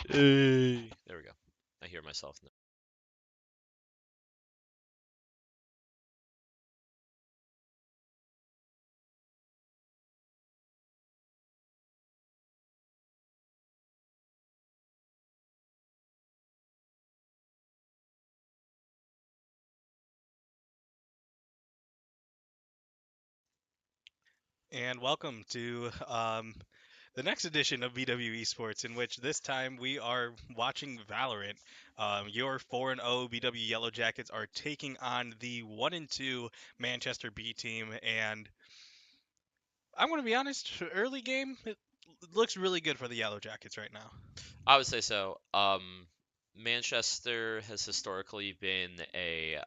Hey. There we go. I hear myself now. And welcome to the next edition of VW Esports, in which this time we are watching Valorant. Your 4-0 VW Yellow Jackets are taking on the 1-2 Manchester B team, and I'm going to be honest, early game it looks really good for the Yellow Jackets right now. I would say so. Manchester has historically been a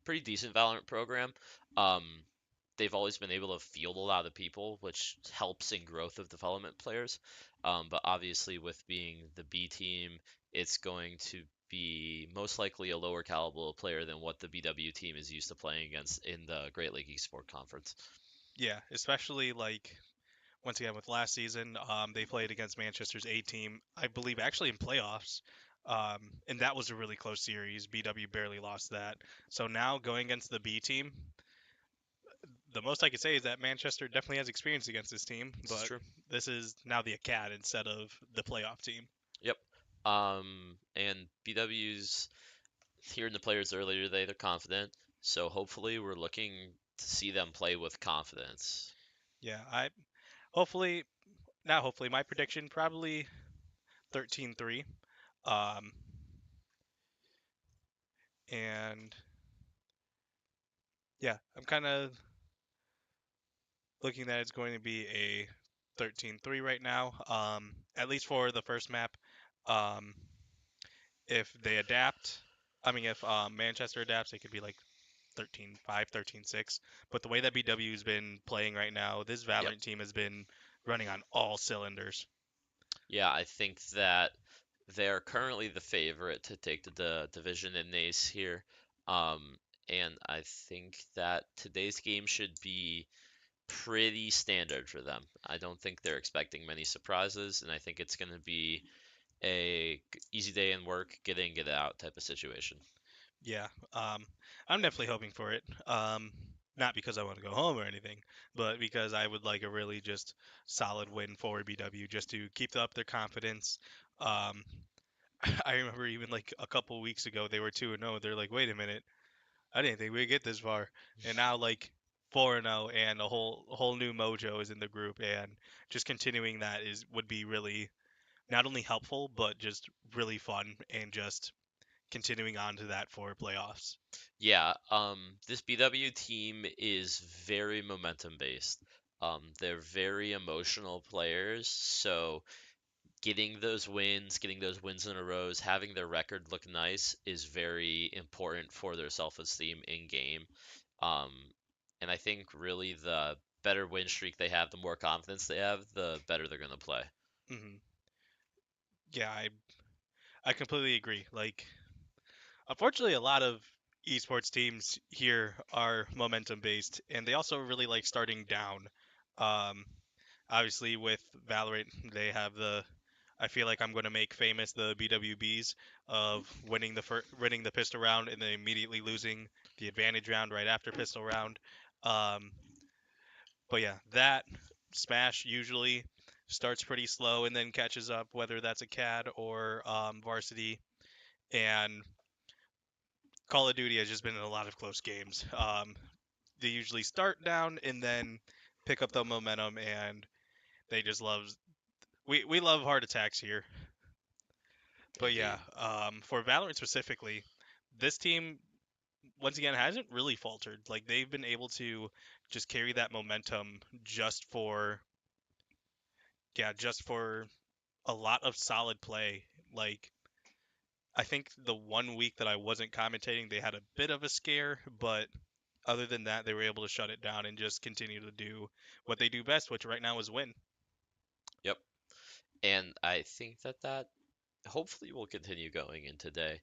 pretty decent Valorant program. Um, they've always been able to field a lot of people, which helps in growth of development players. But obviously, with being the B team, it's going to be most likely a lower caliber player than what the BW team is used to playing against in the Great Lake Esports Conference. Yeah, especially like once again with last season, they played against Manchester's A team, I believe, actually in playoffs. And that was a really close series. BW barely lost that. So now going against the B team, the most I could say is that Manchester definitely has experience against this team, This is but true. this is now the ACAD instead of the playoff team. Yep. And BW's hearing the players earlier today, they're confident. So hopefully we're looking to see them play with confidence. Yeah, I hopefully not hopefully my prediction probably 13-3. Um, and yeah, I'm kind of looking that it's going to be a 13-3 right now. At least for the first map. Um, if they adapt, I mean, if Manchester adapts, it could be like 13-5, 13-6. But the way that BW has been playing right now, this Yep. Valorant team has been running on all cylinders. Yeah, I think that they're currently the favorite to take the division in NACE here. Um, and I think that today's game should be pretty standard for them. I don't think they're expecting many surprises, and I think it's going to be a easy day in work, get in, get out type of situation. Yeah, I'm definitely hoping for it. Not because I want to go home or anything, but because I would like a really just solid win for BW just to keep up their confidence. Um, I remember even like a couple weeks ago they were 2-0. They're like, wait a minute, I didn't think we'd get this far, and now like 4-0 and a whole new mojo is in the group, and just continuing that is would be really not only helpful but just really fun and just continuing on to that for playoffs. Yeah, this BW team is very momentum based. They're very emotional players, so getting those wins in a row, having their record look nice is very important for their self-esteem in game. Um, and I think really the better win streak they have, the more confidence they have, the better they're gonna play. Hmm. Yeah, I completely agree. Like, unfortunately, a lot of esports teams here are momentum based, and they also really like starting down. Um, Obviously, with Valorant, they have the. I feel like I'm going to make famous the BWBs of winning the pistol round and then immediately losing the advantage round right after pistol round. Um, but yeah, that Smash usually starts pretty slow and then catches up, whether that's a CAD or Varsity. And Call of Duty has just been in a lot of close games. They usually start down and then pick up the momentum, and they just love. We love heart attacks here. But yeah, Indeed. for Valorant specifically, this team once again hasn't really faltered. Like they've been able to just carry that momentum just for a lot of solid play. Like I think the one week that I wasn't commentating, they had a bit of a scare, but other than that, they were able to shut it down and just continue to do what they do best, which right now is win. Yep. And I think that hopefully will continue going in today.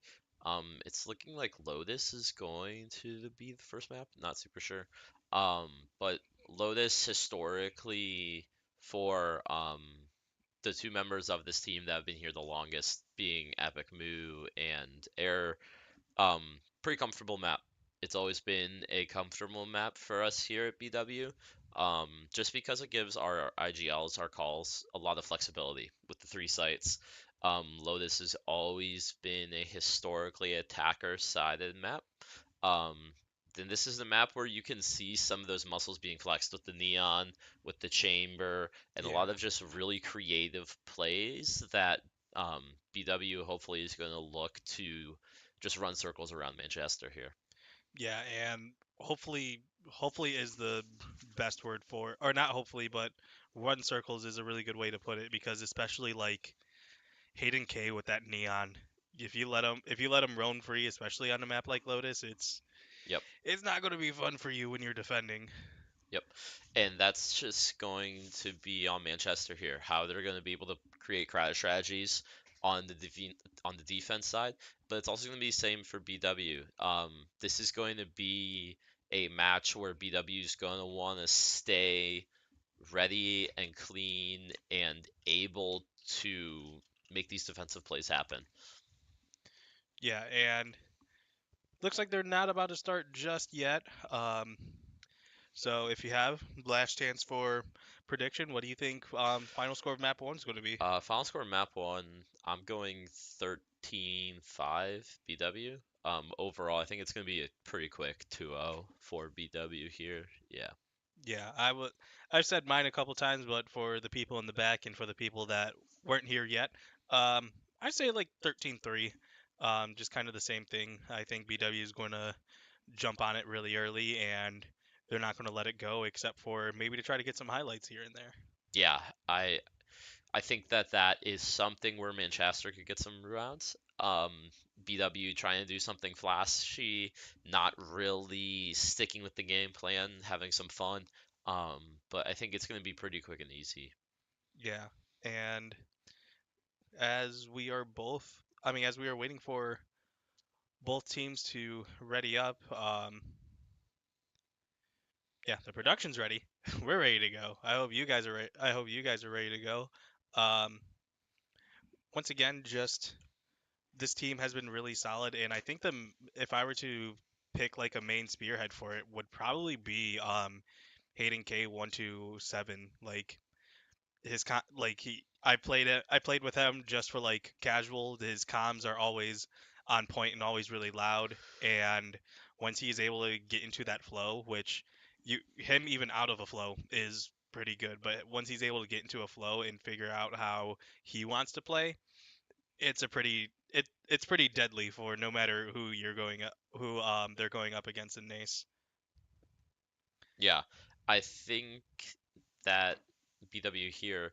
It's looking like Lotus is going to be the first map. Not super sure. But Lotus historically for the two members of this team that have been here the longest, being Epic Moo and Air. Um, Pretty comfortable map. It's always been a comfortable map for us here at BW. Just because it gives our IGLs, our calls, a lot of flexibility with the three sites. Lotus has always been a historically attacker-sided map. Um, then this is the map where you can see some of those muscles being flexed with the neon, with the chamber, and a Yeah. lot of just really creative plays that BW hopefully is going to look to just run circles around Manchester here. Yeah, and hopefully is the best word for, or not hopefully, but run circles is a really good way to put it because especially like Hayden K with that neon, if you let him roam free, especially on a map like Lotus, Yep. it's not going to be fun for you when you're defending. Yep. And that's just going to be on Manchester here, how they're going to be able to create crowd strategies on the on the defense side, but it's also going to be the same for BW. This is going to be a match where BW is going to want to stay ready and clean and able to make these defensive plays happen. Yeah, and looks like they're not about to start just yet. So if you have last chance for prediction, what do you think final score of map one is going to be? Final score map one, I'm going 13-5 BW. Overall, I think it's going to be a pretty quick 2-0 for BW here. Yeah. Yeah, I've said mine a couple times, but for the people in the back and for the people that weren't here yet, um, I say like 13-3. Just kind of the same thing. I think BW is going to jump on it really early, and they're not going to let it go, except for maybe to try to get some highlights here and there. Yeah, I think that that is something where Manchester could get some rebounds. BW trying to do something flashy, not really sticking with the game plan, having some fun. But I think it's going to be pretty quick and easy. Yeah, and as we are both, I mean, as we are waiting for both teams to ready up, yeah, the production's ready. We're ready to go. I hope you guys are ready. I hope you guys are ready to go. Um, Once again, just this team has been really solid, and I think if I were to pick like a main spearhead for it, would probably be Hayden K127. Like like I played with him just for like casual. His comms are always on point and always really loud, and once he is able to get into that flow, which him even out of a flow is pretty good, but once he's able to get into a flow and figure out how he wants to play, it's pretty deadly for no matter who they're going up against in NACE. Yeah, I think that BW here,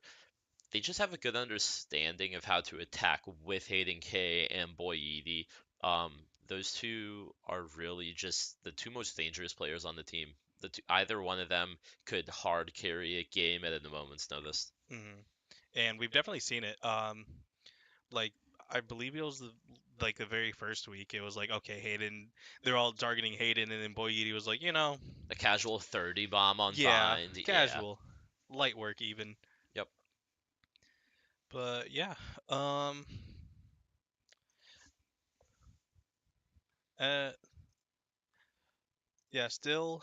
they just have a good understanding of how to attack with Hayden K and Boyedi. Those two are really just the two most dangerous players on the team. Either one of them could hard carry a game at a moment's notice. Hmm. And we've definitely seen it. Like I believe it was like the very first week. It was like okay, Hayden. They're all targeting Hayden, and then Boyedi was like, A casual 30 bomb on yeah, bind. Yeah. casual, light work even. Yep. But yeah, um, uh, yeah, still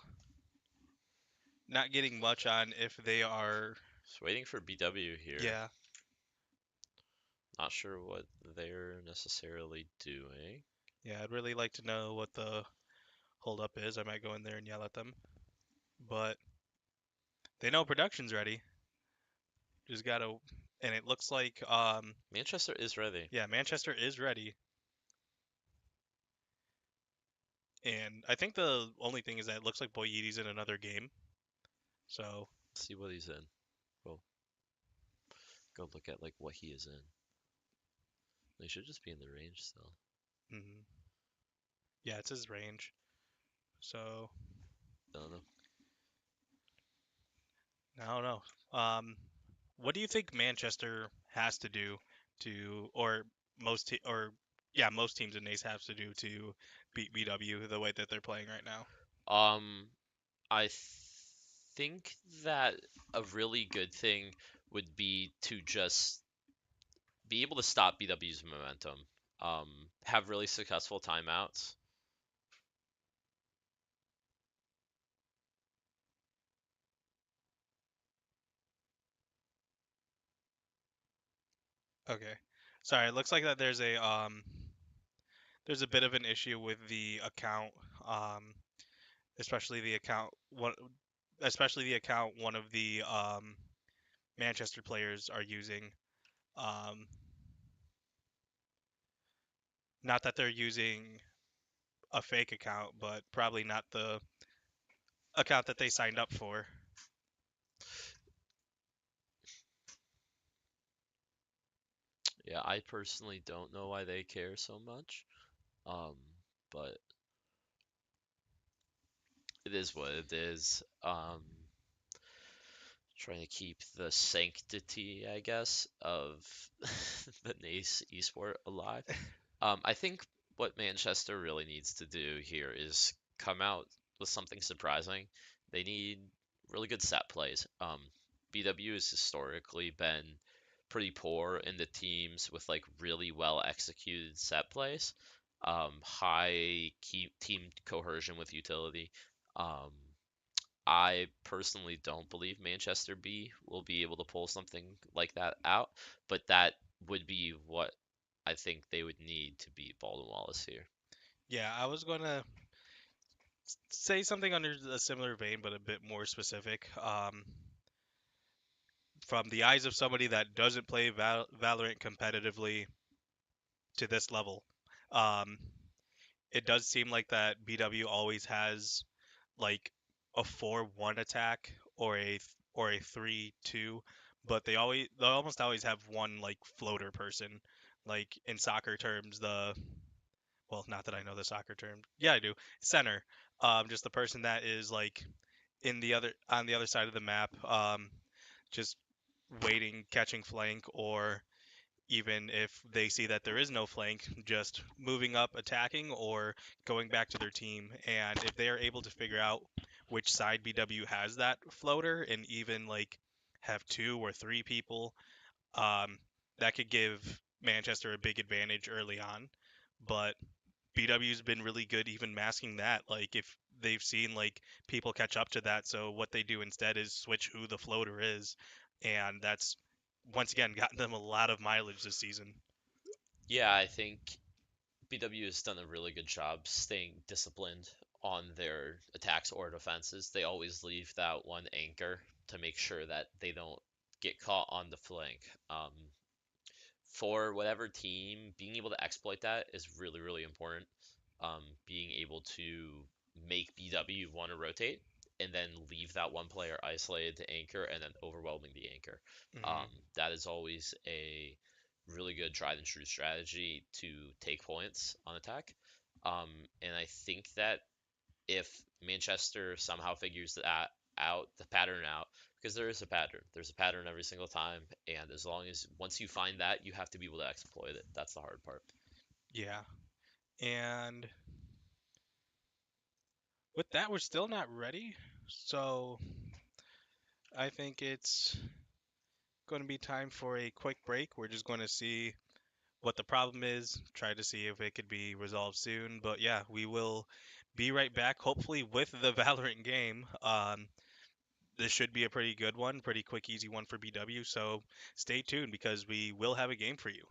not getting much on if they are. Just waiting for BW here. Yeah, Not sure what they're necessarily doing. yeah, I'd really like to know what the holdup is. I might go in there and yell at them, but they know production's ready. Just gotta, and it looks like, Manchester is ready. yeah, Manchester is ready. And I think the only thing is that it looks like Boyedi's in another game. So, Let's see what he's in. We'll go look at like what he is in. He should just be in the range still. mhm. Yeah, it's his range. So, I don't know. I don't know. What do you think Manchester has to do or or yeah, most teams in NACE have to do to beat BW the way that they're playing right now? Um, I think that a really good thing would be to just be able to stop BW's momentum. Have really successful timeouts. Okay. Sorry, it looks like that there's a bit of an issue with the account, um, especially the account one, especially the account one of the Manchester players are using. Um, Not that they're using a fake account, but probably not the account that they signed up for. Yeah, I personally don't know why they care so much. Um, but it is what it is. Trying to keep the sanctity, I guess, of the NACE esport alive. I think what Manchester really needs to do here is come out with something surprising. They need really good set plays. BW has historically been pretty poor in the teams with like really well executed set plays, high team cohesion with utility. Um, I personally don't believe Manchester B will be able to pull something like that out, but that would be what I think they would need to beat Baldwin Wallace here. Yeah, I was gonna say something under a similar vein, but a bit more specific. From the eyes of somebody that doesn't play Valorant competitively to this level, um, it does seem like that BW always has like a 4-1 attack or a 3-2, but they almost always have one like floater person. Like in soccer terms, well, not that I know the soccer term. Yeah, I do. Center. Just the person that is like in the other on the other side of the map, just waiting, catching flank, or even if they see that there is no flank, just moving up, attacking, or going back to their team. And if they are able to figure out which side BW has that floater and even like have two or three people, um, that could give Manchester a big advantage early on. But BW's been really good even masking that. Like if they've seen like people catch up to that, so what they do instead is switch who the floater is, and that's once again gotten them a lot of mileage this season. Yeah, I think BW has done a really good job staying disciplined on their attacks or defenses. They always leave that one anchor to make sure that they don't get caught on the flank. For whatever team, being able to exploit that is really, really important. Being able to make BW want to rotate and then leave that one player isolated to anchor and then overwhelming the anchor. Hmm. That is always a really good tried and true strategy to take points on attack. Um, and I think that if Manchester somehow figures that out, the pattern out, because there is a pattern. There's a pattern every single time, and as long as once you find that, you have to be able to exploit it. That's the hard part. Yeah, and with that, we're still not ready. So I think it's going to be time for a quick break. We're just going to see what the problem is, try to see if it could be resolved soon. But yeah, we will be right back, hopefully with the Valorant game. This should be a pretty good one, pretty quick, easy one for BW. So stay tuned because we will have a game for you.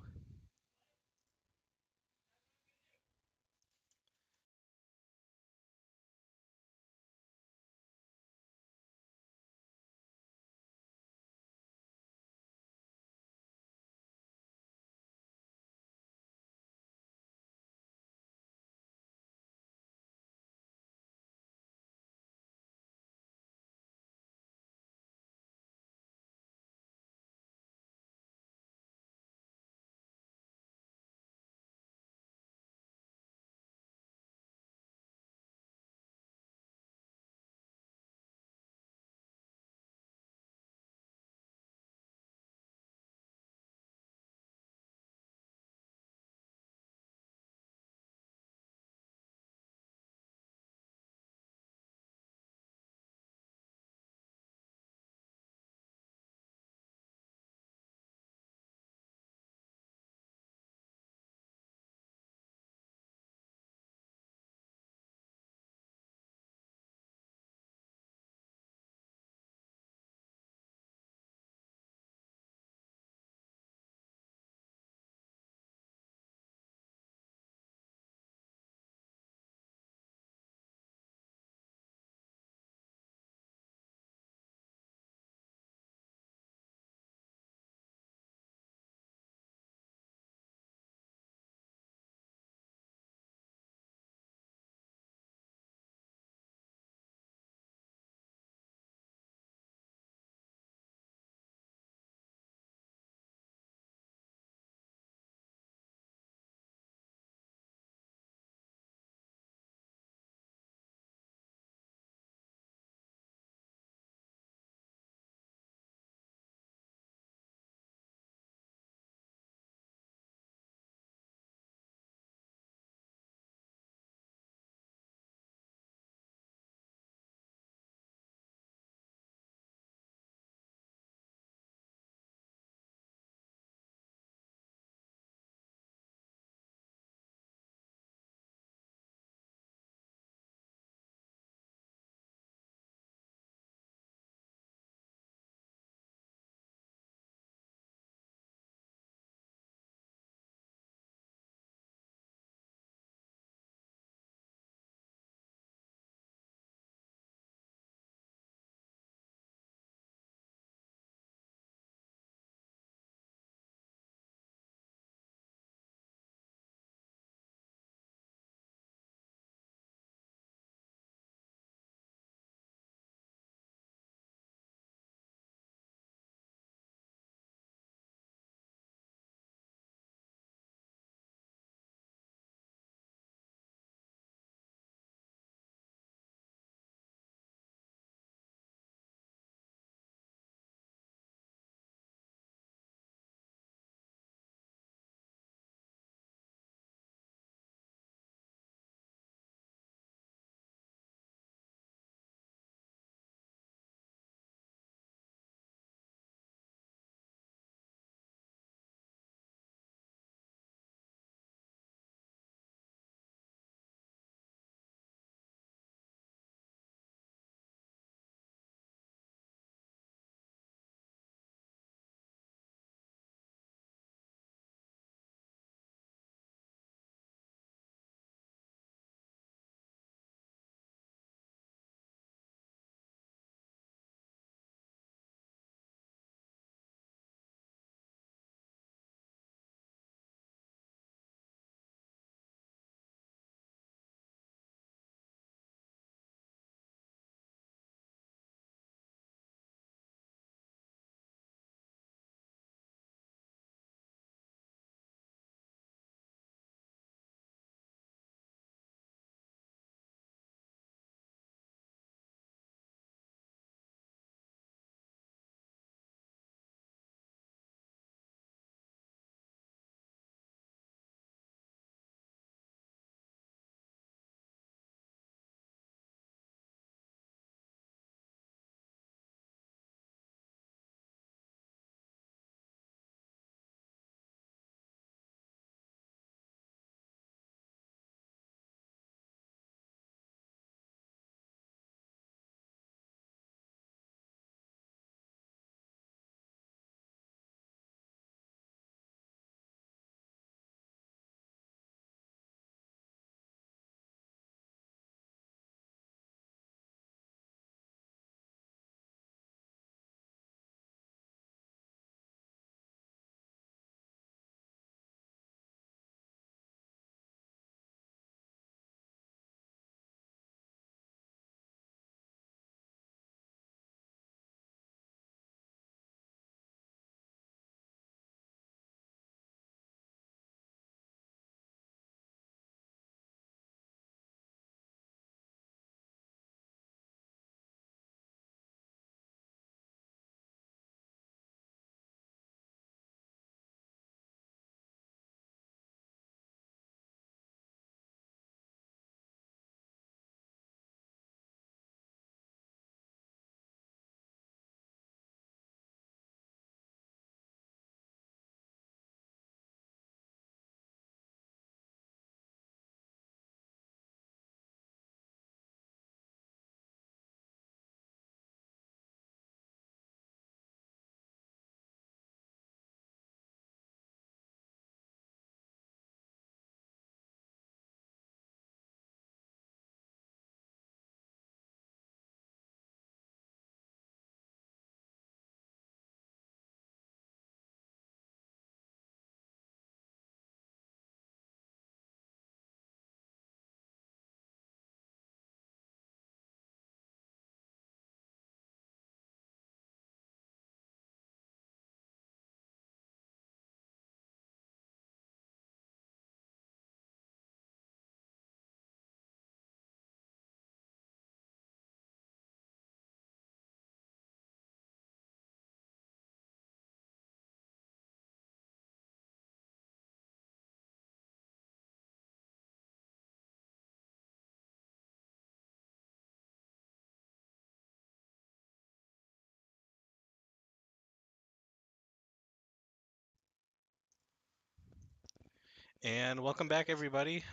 And welcome back, everybody.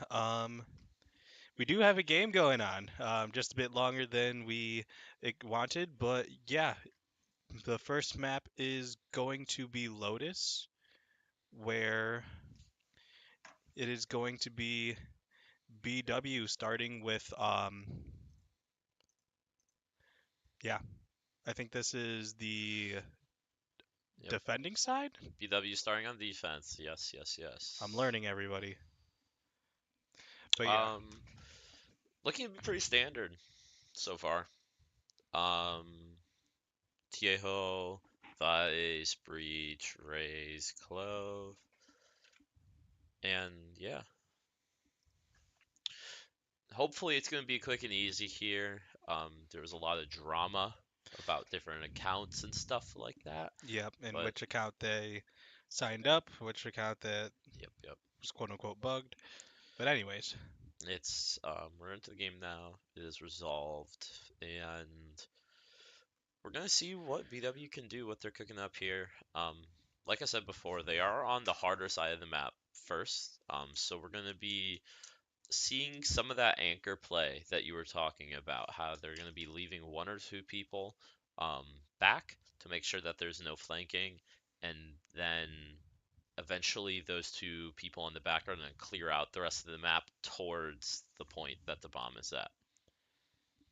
We do have a game going on, just a bit longer than we wanted, but yeah, the first map is going to be Lotus, where it is going to be BW starting with, yeah, I think this is the Yep. defending side. BW starting on defense. Yes, yes, I'm yes. learning, everybody. But yeah, Um, Looking to be pretty standard so far. Um, Tieho, Vice, Breach, Raze, Clove, and yeah, hopefully it's going to be quick and easy here. There was a lot of drama about different accounts and stuff like that, yep, and but which account they signed up, which account that yep, yep. was quote unquote bugged. But anyways, It's we're into the game now. It is resolved, and we're gonna see what BW can do, what they're cooking up here. Like I said before, they are on the harder side of the map first. So we're gonna be seeing some of that anchor play that you were talking about, how they're gonna be leaving one or two people um back to make sure that there's no flanking, and then eventually those two people in the back are gonna clear out the rest of the map towards the point that the bomb is at.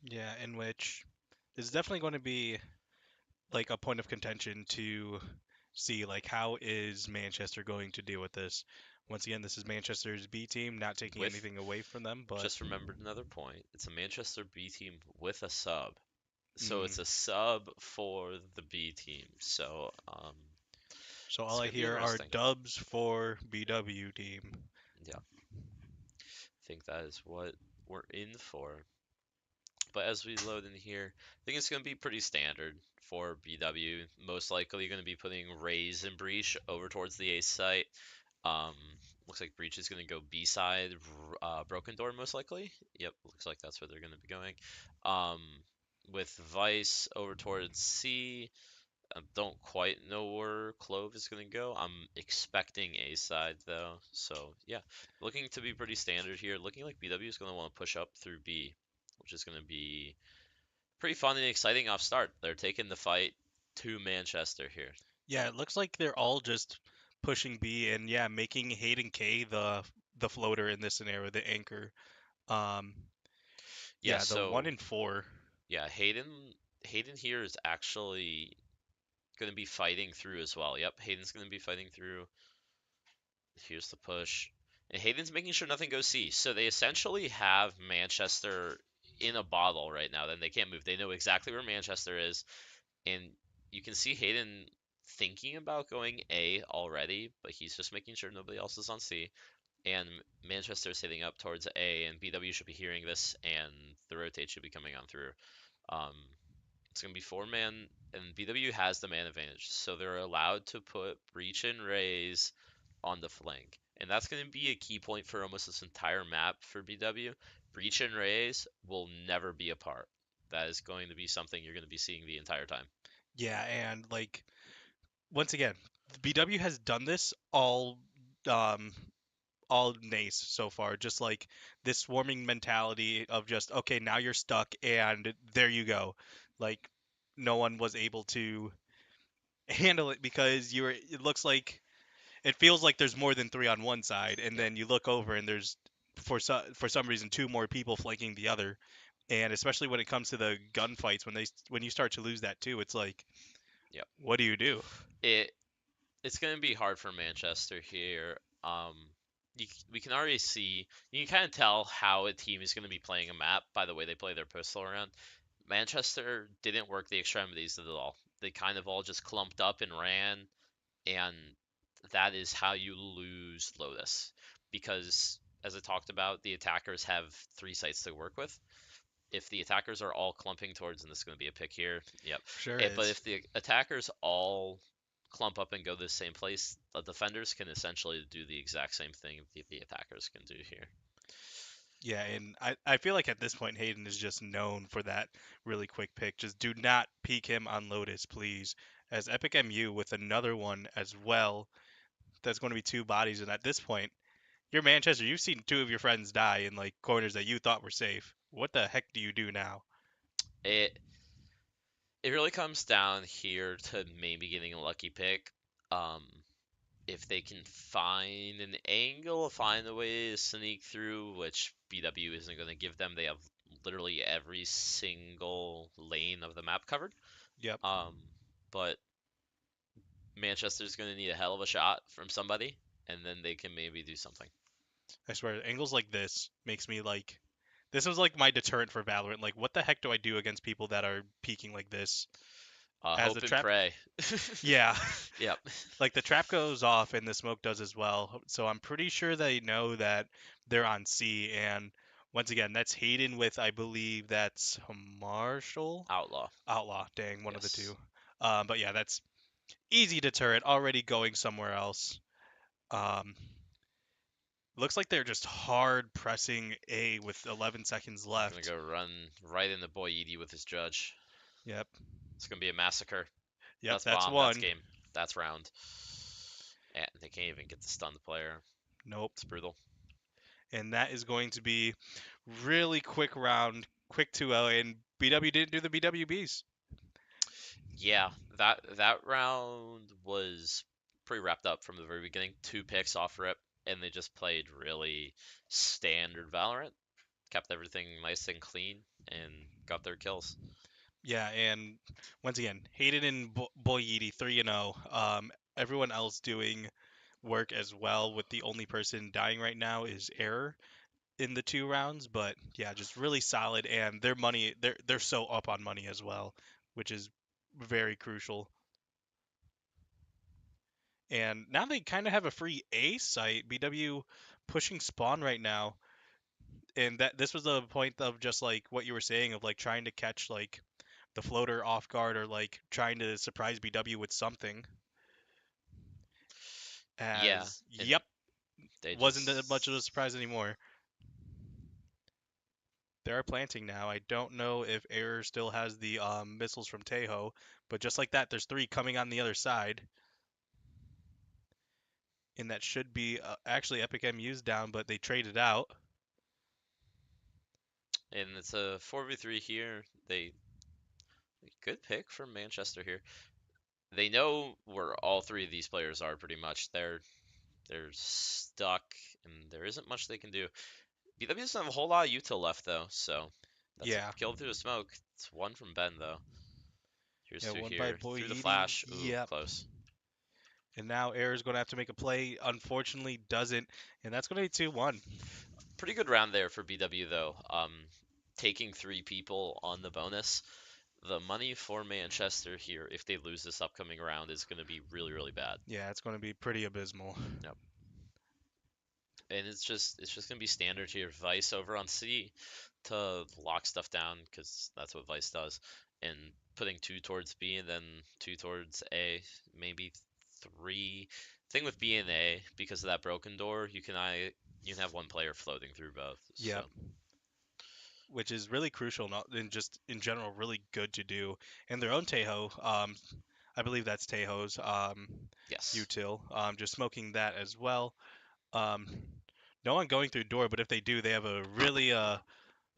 yeah, in which is definitely going to be like a point of contention to see like how is Manchester going to deal with this. Once again, this is Manchester's B team, not taking With anything away from them, but Just remembered another point. It's a Manchester B team with a sub. So mm, it's a sub for the B team. So so all it's I gonna be hear are interesting. dubs for BW team. Yeah, I think that is what we're in for. But as we load in here, I think it's gonna be pretty standard for BW. Most likely gonna be putting Raze and Breach over towards the A site. Um, Looks like Breach is gonna go B side, Broken Door most likely. Yep, looks like that's where they're gonna be going. Um, with Vice over towards C. I don't quite know where Clove is going to go. I'm expecting A side though. So yeah, looking to be pretty standard here. Looking like BW is going to want to push up through B, which is going to be pretty fun and exciting off start. They're taking the fight to Manchester here. Yeah, it looks like they're all just pushing B and yeah, making Hayden K the floater in this scenario, the anchor. Um, Yeah, yeah, the one so in four. yeah, Hayden here is actually going to be fighting through as well. Yep, Hayden's going to be fighting through. Here's the push. And Hayden's making sure nothing goes C. So they essentially have Manchester in a bottle right now. Then they can't move. They know exactly where Manchester is. And you can see Hayden thinking about going A already, but he's just making sure nobody else is on C. And Manchester's hitting up towards A, and BW should be hearing this, and the rotate should be coming on through. Um, it's going to be four man, and BW has the man advantage, so they're allowed to put Breach and Raze on the flank. And that's going to be a key point for almost this entire map for BW. Breach and Raze will never be apart. That is going to be something you're going to be seeing the entire time. Yeah, and like once again, BW has done this um all NACE so far. Just like this swarming mentality of just okay, now you're stuck and there you go. Like no one was able to handle it because you were. It looks like it feels like there's more than three on one side, and Yep, then you look over and there's for some reason two more people flanking the other. And especially when it comes to the gunfights, when you start to lose that too, it's like, yep. what do you do? It it's going to be hard for Manchester here. We can already see, you can kind of tell how a team is going to be playing a map by the way they play their pistol around. Manchester didn't work the extremities at all. They kind of all just clumped up and ran, and that is how you lose Lotus. Because, as I talked about, the attackers have three sites to work with. If the attackers are all clumping towards, and this is going to be a pick here, yep. Sure But is. if the attackers all clump up and go to the same place, the defenders can essentially do the exact same thing the attackers can do here. Yeah, and I feel like at this point Hayden is just known for that really quick pick. Just do not peek him on Lotus, please. As Epic MU with another one as well. That's going to be two bodies, and at this point, you're Manchester. You've seen two of your friends die in like corners that you thought were safe. What the heck do you do now? It it really comes down here to maybe getting a lucky pick. Um, if they can find an angle, find a way to sneak through, which BW isn't going to give them. They have literally every single lane of the map covered. Yep. Um, but Manchester's going to need a hell of a shot from somebody, and then they can maybe do something. I swear, angles like this makes me like. This was like my deterrent for Valorant. Like, what the heck do I do against people that are peeking like this? As the Hope and trap, pray. yeah, Yep. like the trap goes off and the smoke does as well. So I'm pretty sure they know that they're on C. And once again, that's Hayden with, I believe that's Marshall, Outlaw. Outlaw. Dang, one of the Yes. two. But yeah, that's easy deterrent. Already going somewhere else. Um, Looks like they're just hard pressing A with 11 seconds They're gonna left. go run right into Boy Edie with his judge. Yep, It's gonna be a massacre. yep, That's that's bomb. That's one. game. That's round. And they can't even get the stunned player. Nope. It's brutal. And that is going to be really quick round, quick 2-0, and BW didn't do the BWBs. Yeah, that round was pretty wrapped up from the very beginning. Two picks off rip, and they just played really standard Valorant. Kept everything nice and clean, and got their kills. Yeah, and once again, Hayden and Boyedi 3-0. Everyone else doing work as well, with the only person dying right now is Error in the 2 rounds. But yeah, just really solid, and their money, they're so up on money as well, which is very crucial. And now they kind of have a free A site. BW pushing spawn right now, and that this was the point of just like what you were saying of like trying to catch like the floater off guard, or like trying to surprise BW with something. Yeah, As and yep, they wasn't that much of a just surprise anymore. They are planting now. I don't know if Error still has the missiles from Tejo, but just like that, there's three coming on the other side, and that should be actually Epic MU's down, but they traded out. and it's a 4v3 here. They good pick from Manchester here. They know where all three of these players are pretty much. They're stuck, and there isn't much they can do. BW doesn't have a whole lot of util left though, so that's a Yeah, kill through the smoke. It's one from Ben though. Here's yeah, through one by here, through the Boyedi. flash. Ooh, Yep. close. And now Error's going to have to make a play. Unfortunately, doesn't, and that's going to be 2-1. Pretty good round there for BW though. Taking three people on the bonus. The money for Manchester here, if they lose this upcoming round, is going to be really, really bad. Yeah, it's going to be pretty abysmal. Yep. And it's just gonna be standard here. Vice over on C to lock stuff down because that's what Vice does, and putting two towards B and then two towards A, maybe three. Thing with B and A, because of that broken door, you can have one player floating through both. So Yep. Which is really crucial, and just in general really good to do. And their own Tejo, I believe that's Tejo's yes, util, just smoking that as well. Um, no one going through door, but if they do, they have a really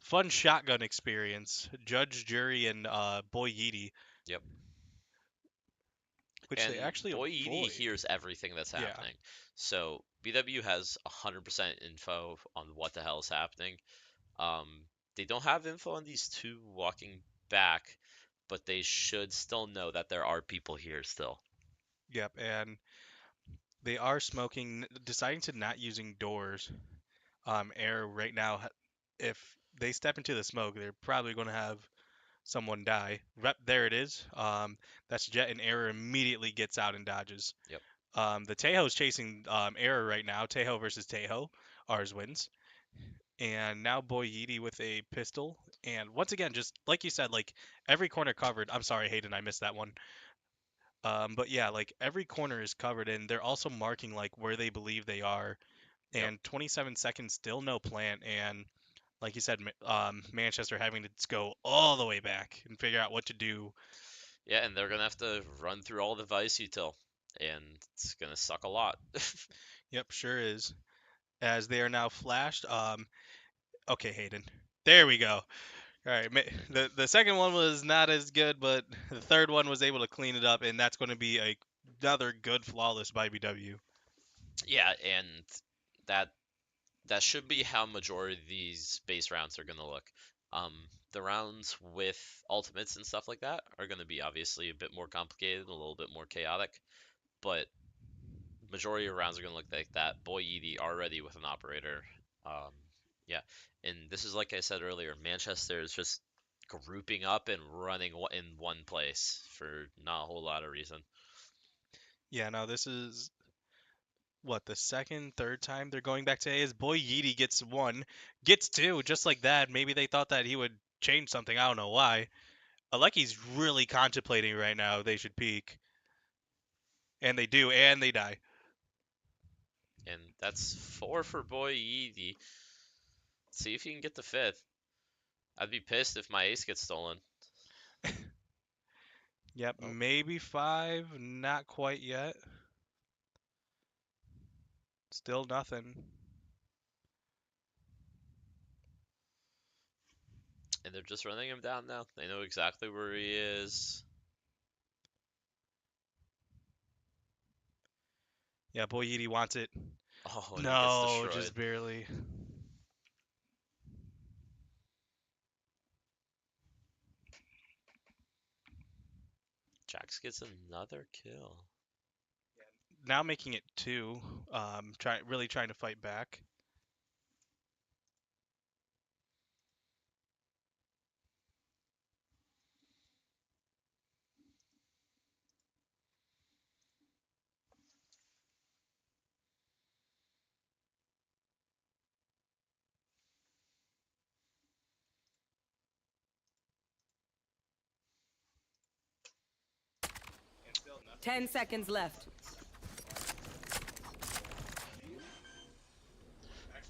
fun shotgun experience. Judge, Jury, and Boy Yeety, yep. which And they actually Boy Edie avoid. hears everything that's Yeah, happening. So BW has 100% info on what the hell is happening. Um, they don't have info on these two walking back, but they should still know that there are people here still. yep, and they are smoking, deciding to not using doors. Air right now, if they step into the smoke, they're probably going to have someone die. Rep, there it is. That's Jet, and Error immediately gets out and dodges. Yep. The Tejo's chasing Error right now. Tejo versus Tejo. Ours wins. And now Boyedi with a pistol. And once again, just like you said, like every corner covered. I'm sorry, Hayden, I missed that one. But yeah, like every corner is covered, and they're also marking like where they believe they are. Yep. And 27 seconds, still no plant. And like you said, Manchester having to go all the way back and figure out what to do. Yeah, and they're gonna have to run through all the Vice util, and it's gonna suck a lot. Yep, sure is. as they are now flashed. Okay, Hayden. There we go. All right, the second one was not as good, but the third one was able to clean it up, and that's going to be another good flawless by BW. Yeah, and that that should be how majority of these base rounds are gonna look. Um, the rounds with ultimates and stuff like that are gonna be obviously a bit more complicated, a little bit more chaotic, but majority of rounds are gonna look like that. Boy Edie already with an operator. Um, yeah, and this is like I said earlier, Manchester is just grouping up and running in one place for not a whole lot of reason. Yeah, no, this is what the second, third time they're going back to A. Is Boy Yeety gets one, gets two, just like that. Maybe they thought that he would change something. I don't know why. Aleki's really contemplating right now. They should peek, and they do, and they die. And that's four for Boy Edie. See if you can get the fifth. I'd be pissed if my ace gets stolen. Yep, Oh, maybe five, not quite yet. Still nothing. and they're just running him down now. They know exactly where he is. Yeah, Boy Yeety wants it. Oh, and he gets No, destroyed. just barely. Jax gets another kill. Now making it two. Really trying to fight back. And still nothing. 10 seconds left.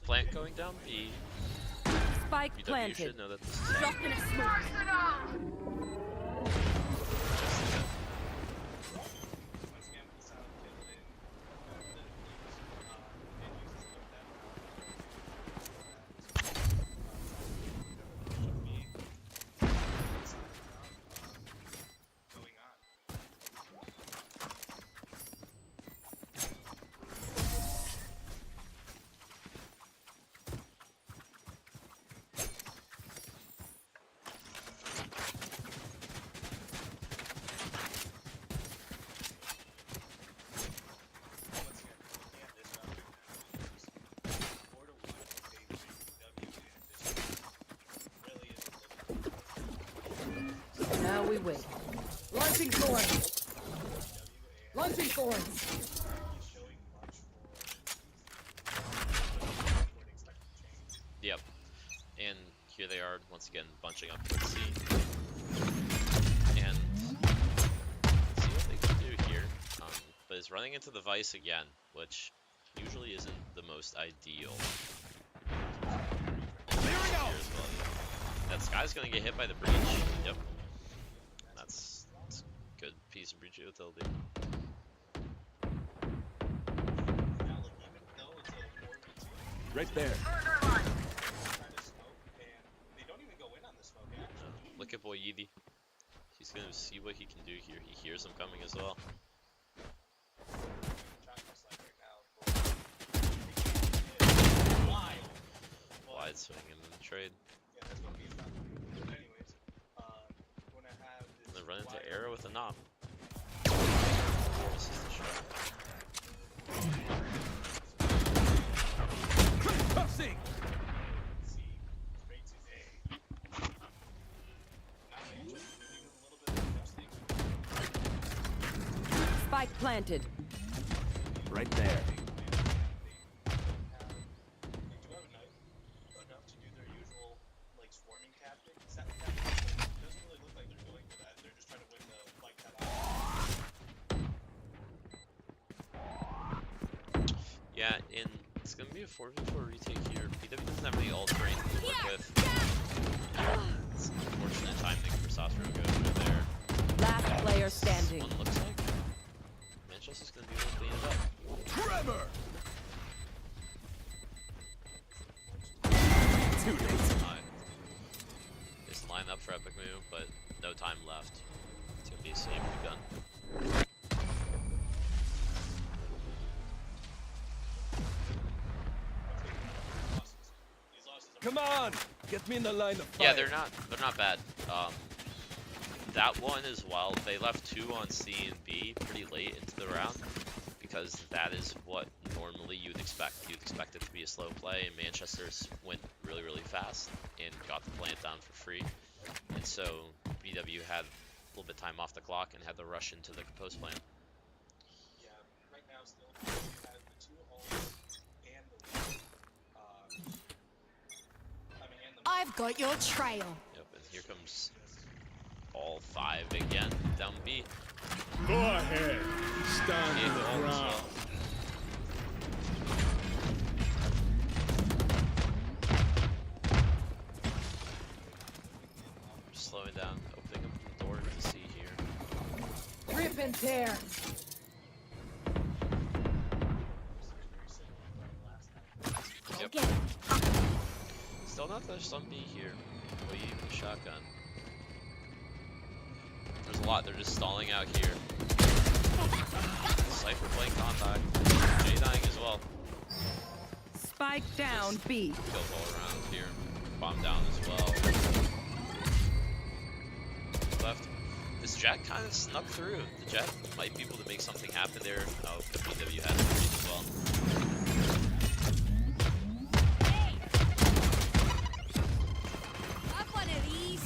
Plant going down B. Spike BW planted. should know that this is Drop in a smoke. Once again, with the silent kill in, going on. Once again, looking at this round right now, it's 4-1 favors AEW, and this really isn't looking Now we wait. Launching thorns. Launching thorns. showing much for would expect to change. Yep. And here they are once again bunching up towards C. And see what they can do here. But is running into the Vice again, which usually isn't the most ideal. Here as well, yeah. That Sky's gonna get hit by the breach. Yep. That's a good piece of breach utility. Now, look, even though it's a 4v2, Right there. trying to smoke, and they don't even go in on the smoke, actually. Look at Boy Yeedy. He's gonna see what he can do here. He hears them coming as well. Wide swing and then trade. Yeah, that's gonna be a foul. But anyways, gonna have this And then run into wide arrow with a knob. Misses the shot. Crossing. C rates his A. Now Manchester doing a little bit of adjusting. Spike planted. Right there. They do have enough to do their usual like swarming tactic, set tactic. It doesn't really look like they're going for that. They're just trying to win the fight that off. Yeah, and it's gonna be a 4v4 retake here. BW doesn't have any ult or anything to work with. It's an unfortunate timing for Sasro goes right there. Last player standing. One looks like Manchester's gonna be able to clean it up. Trevor. Too late. Fine. Just line up for Epic Move, but no time left. It's gonna be a save gun. Come on, get me in the line of fire. Yeah, they're not bad. That one as well. They left 2 on C and B pretty late into the round because that is what normally you'd expect. You'd expect it to be a slow play, and Manchester's went really fast and got the plant down for free. And so BW had a little bit of time off the clock and had to rush into the post plant. Yeah, right now still has the 2 holes and the lead. And the I've got your trail. Yep, and here comes all 5 again down B. Go ahead. Stand Yeah, in the all as ground. well. Just slowing down, opening up the door to see here. Rip and tear. Yep. Get it. Still not the some B here. Well, you the shotgun. There's a lot. They're just stalling out here. Cypher playing contact. Jay dying as well. Spike down B. Kills all around here. Bomb down as well. Left. This Jet kind of snuck through. The Jet might be able to make something happen there. Oh, the BW has to read as well. Have one of these.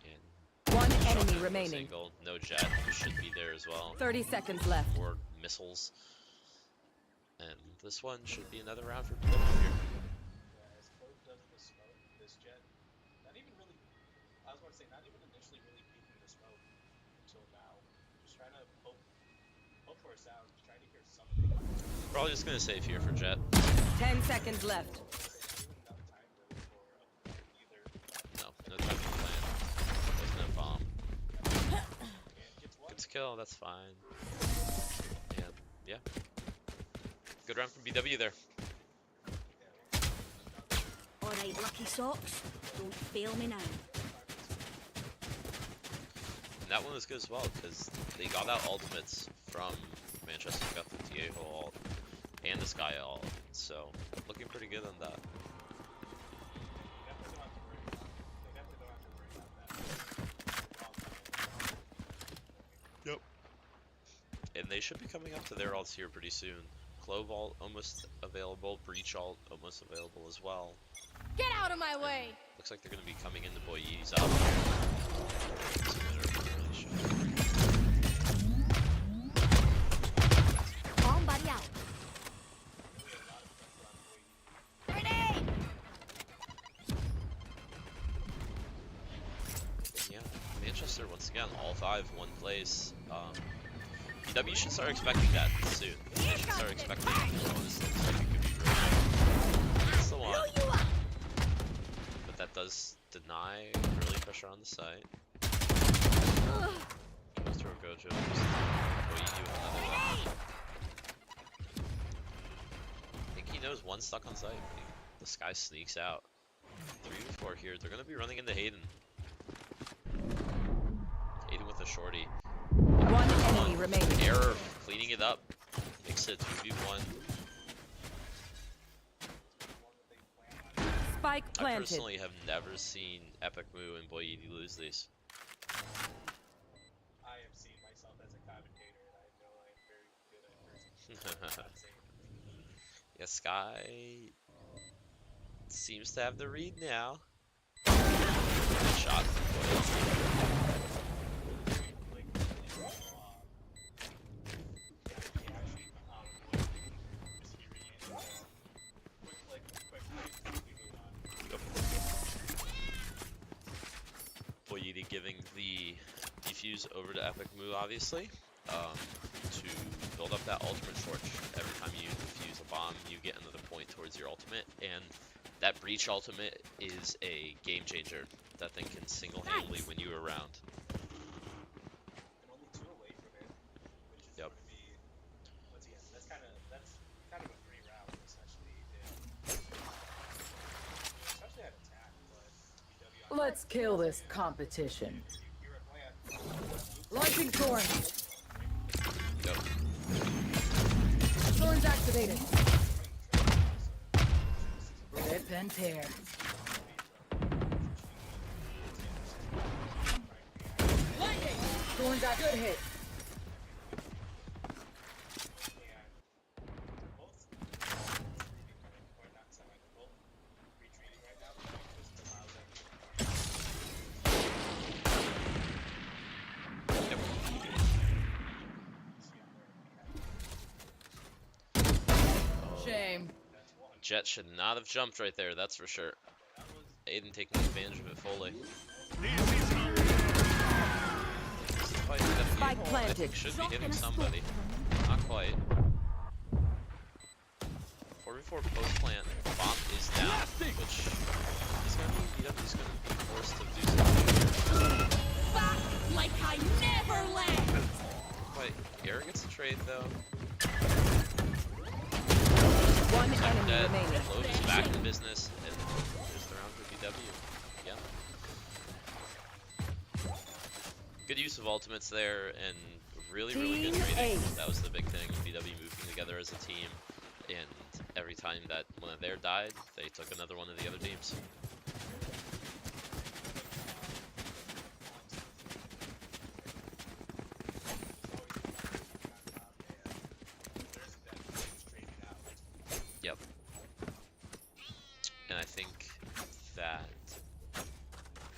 And One shotgun enemy close remaining. angle. No Jet, who should be there as well. 30 seconds left. Or missiles. And this one should be another round for BW here. as Clove does the smoke, this Jet, not even really, I was about to say, not even initially really peeking the smoke until now. Just trying to hope for a sound, just trying to hear something. Probably just gonna save here for Jet. 10 seconds left. Enough time really for either. No, no time for plan. Wasn't a bomb. Gets one. Good skill, that's fine. And yeah. Good round from BW there. Alright, lucky socks, don't fail me now. And that one was good as well, because they got out ultimates from Manchester, got the Diego ult and the Sky ult, so looking pretty good on that. Yep. And they should be coming up to their ults here pretty soon. Clove ult almost available, Breach ult almost available as well. Get out of my way. Looks like they're going to be coming into Boye's up here. So they're really showing. Bomb buddy out. Grenade. Yeah, Manchester once again, all 5, 1 place. BW should start expecting that soon. They should start expecting this looks like it could be really it's the one. But that does deny early pressure on the site. Goes to a Gojo. Oh, you do another one. I think he knows one stuck on site. This guy sneaks out. 3v4 here. They're gonna be running into Hayden. Hayden with a shorty. One enemy remaining. Error, cleaning it up. Makes it 2v1. Spike I planted. personally have never seen Epic Moo and Boyedi lose these. I have seen myself as a commentator, and I know I'm very good at person. Yeah, Sky seems to have the read now. Good shot from Boyedi. Boyedi giving the defuse over to Epic Moo, obviously, to build up that ultimate torch. Every time you defuse a bomb, you get another point towards your ultimate, and that breach ultimate is a game changer. That thing can single-handedly win you a round. And only 2 away from it, which is Yep. going to be, once again, that's kind of a free round, essentially. Let's kill this competition. Launching thorn. Go. Thorns activated. Rip and tear. Lightning. Thorns out. Good hit. Shame. Jet should not have jumped right there, that's for sure. Aiden taking advantage of it fully. Spike I planted. think should be hitting somebody. Not quite. 4v4 post plant. Bomb is down, which he's gonna be forced to do something. Back like I never left. Quite. Garrett gets a trade though. One Second enemy dead. remaining. Load is back in business, and there's the round for VW. Yeah. Good use of ultimates there, and really good Team trading. Ace. That was the big thing. VW moving together as a team, and every time that one of their died, they took another one of the other teams. Yep. And I think that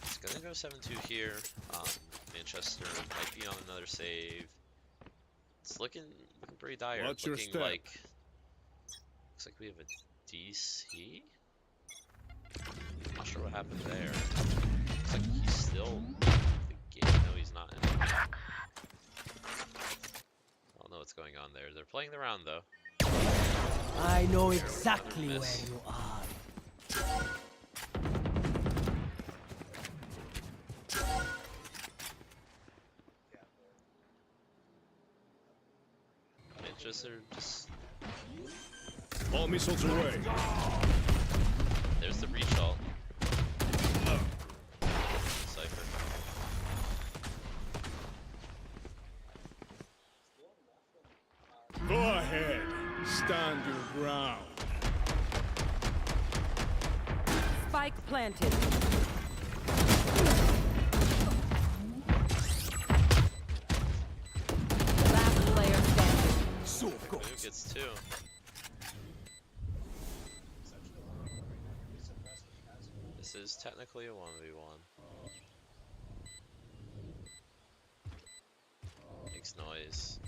it's gonna go 7-2 here. Manchester might be on another save. It's looking pretty dire. Watch your Looking step. like looks like we have a DC. Not sure what happened there. Looks like he's still in the game. No, he's not. I don't know what's going on there. They're playing the round though. I know exactly exactly where where you you are. Manchester just All missiles away. there's the breach ult. Cypher. Go ahead. Stand your ground. Spike planted. Last player standing. So Who gets two? This is technically a 1v1. Makes noise.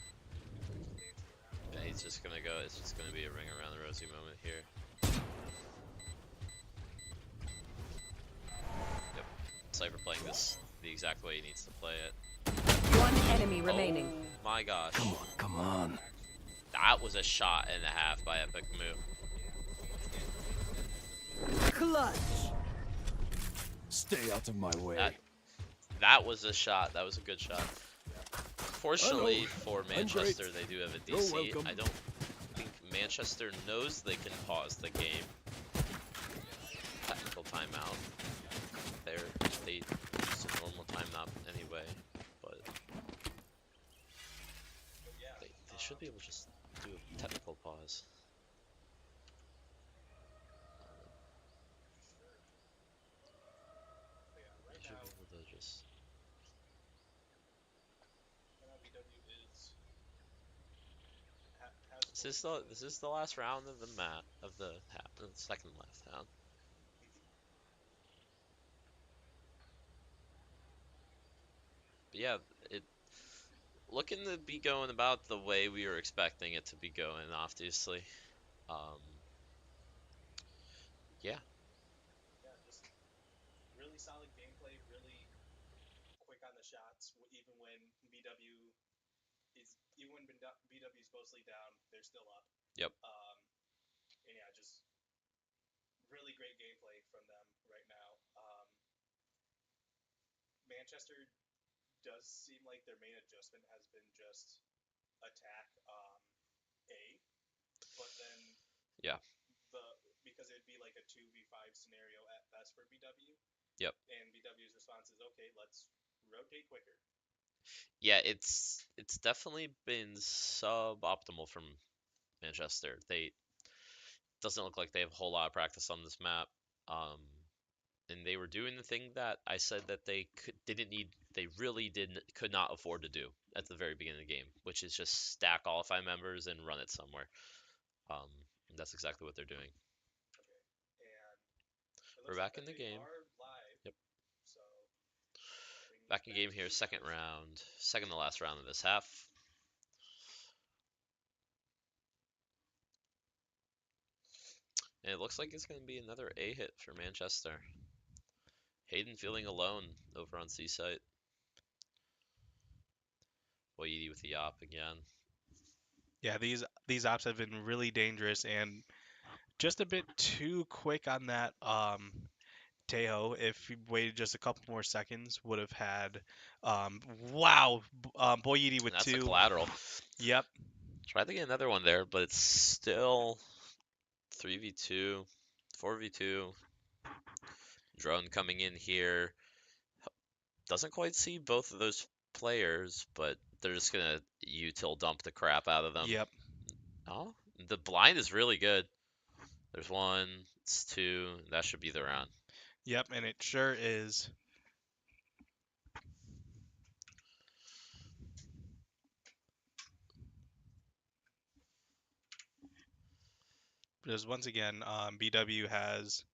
And he's just gonna go, it's just gonna be a ring around the rosy moment here. Yep. Cypher playing this the exact way he needs to play it. One enemy remaining. Oh my gosh. Come on. That was a shot and a half by Epic Moo. Clutch. Stay out of my way. That was a shot. That was a good shot. Fortunately Hello. for I'm Manchester, great. they do have a You're DC. welcome. I don't think Manchester knows they can pause the game. Technical timeout. They use a normal timeout anyway, but they should be able to just do a technical pause. They should be able to just. This is the last round of the second last round. But yeah, it looking to be going about the way we were expecting it to be going, obviously. Yeah. Really solid gameplay, really quick on the shots. Even when BW is mostly down, they're still up. Yep. And yeah, just really great gameplay from them right now. Manchester does seem like their main adjustment has been just attack A, but then Yeah. because it'd be like a 2v5 scenario at best for BW. Yep. And BW's response is, okay, let's rotate quicker. Yeah, it's definitely been suboptimal from Manchester. They doesn't look like they have a whole lot of practice on this map. Um, and they were doing the thing that I said that didn't need, they really could not afford to do at the very beginning of the game, which is just stack all 5 members and run it somewhere. Um, and that's exactly what they're doing. And We're back in the game. Yep. So Back in game here, second to last round of this half. And it looks like it's going to be another A hit for Manchester. Hayden feeling alone over on C site. Boyedi with the op again. yeah, these ops have been really dangerous and just a bit too quick on that. Tejo, if he waited just a couple more seconds, would have had. Wow, Boyedi with And that's 2. a collateral. Yep. Tried to get another one there, but it's still 3v2, 4v2. Drone coming in here. Doesn't quite see both of those players, but they're just gonna util dump the crap out of them. Yep. Oh, the blind is really good. There's 1, it's 2. That should be the round. Yep, and it sure is. Because once again, BW has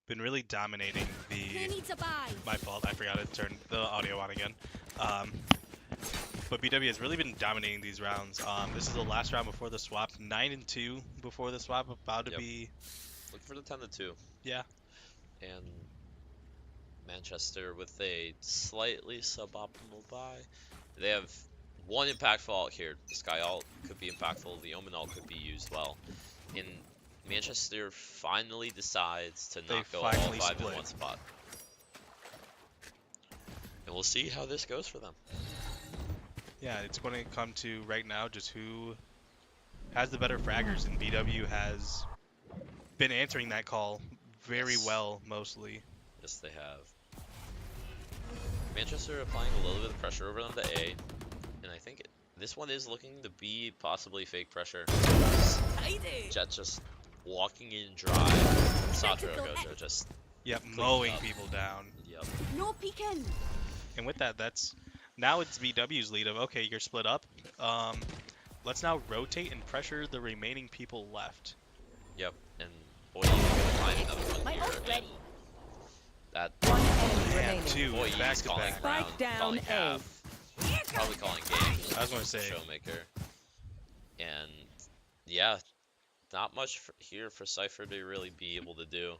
been really dominating Who the. needs a buy? My fault, I forgot to turn the audio on again. But BW has really been dominating these rounds. This is the last round before the swap. 9-2 before the swap, about to Yep. be. Looking for the 10-2. Yeah. And Manchester with a slightly suboptimal buy. They have 1 impactful ult here. The Sky ult could be impactful. The Omen ult could be used well. And Manchester finally decides to not go all finally 5 split. in one spot. And we'll see how this goes for them. Yeah, it's going to come to right now just who has the better fraggers, and BW has been answering that call very Yes. well, mostly. Yes, they have. Manchester applying a little bit of pressure over on the A. And I think this one is looking to be possibly fake pressure. Jet just walking in dry. Satro Gojo just, Yep, Clean mowing up. people down. yep. No peeking. And with that, now it's BW's lead of, okay, you're split up. Let's now rotate and pressure the remaining people left. Yep, and boy, you can find another one My here. ult's And ready. that One enemy And remaining. 2 boy, he's back to calling back. round, Spike down calling A. half, probably calling game. I was going to say, Showmaker, and yeah, not much here for Cypher to really be able to do.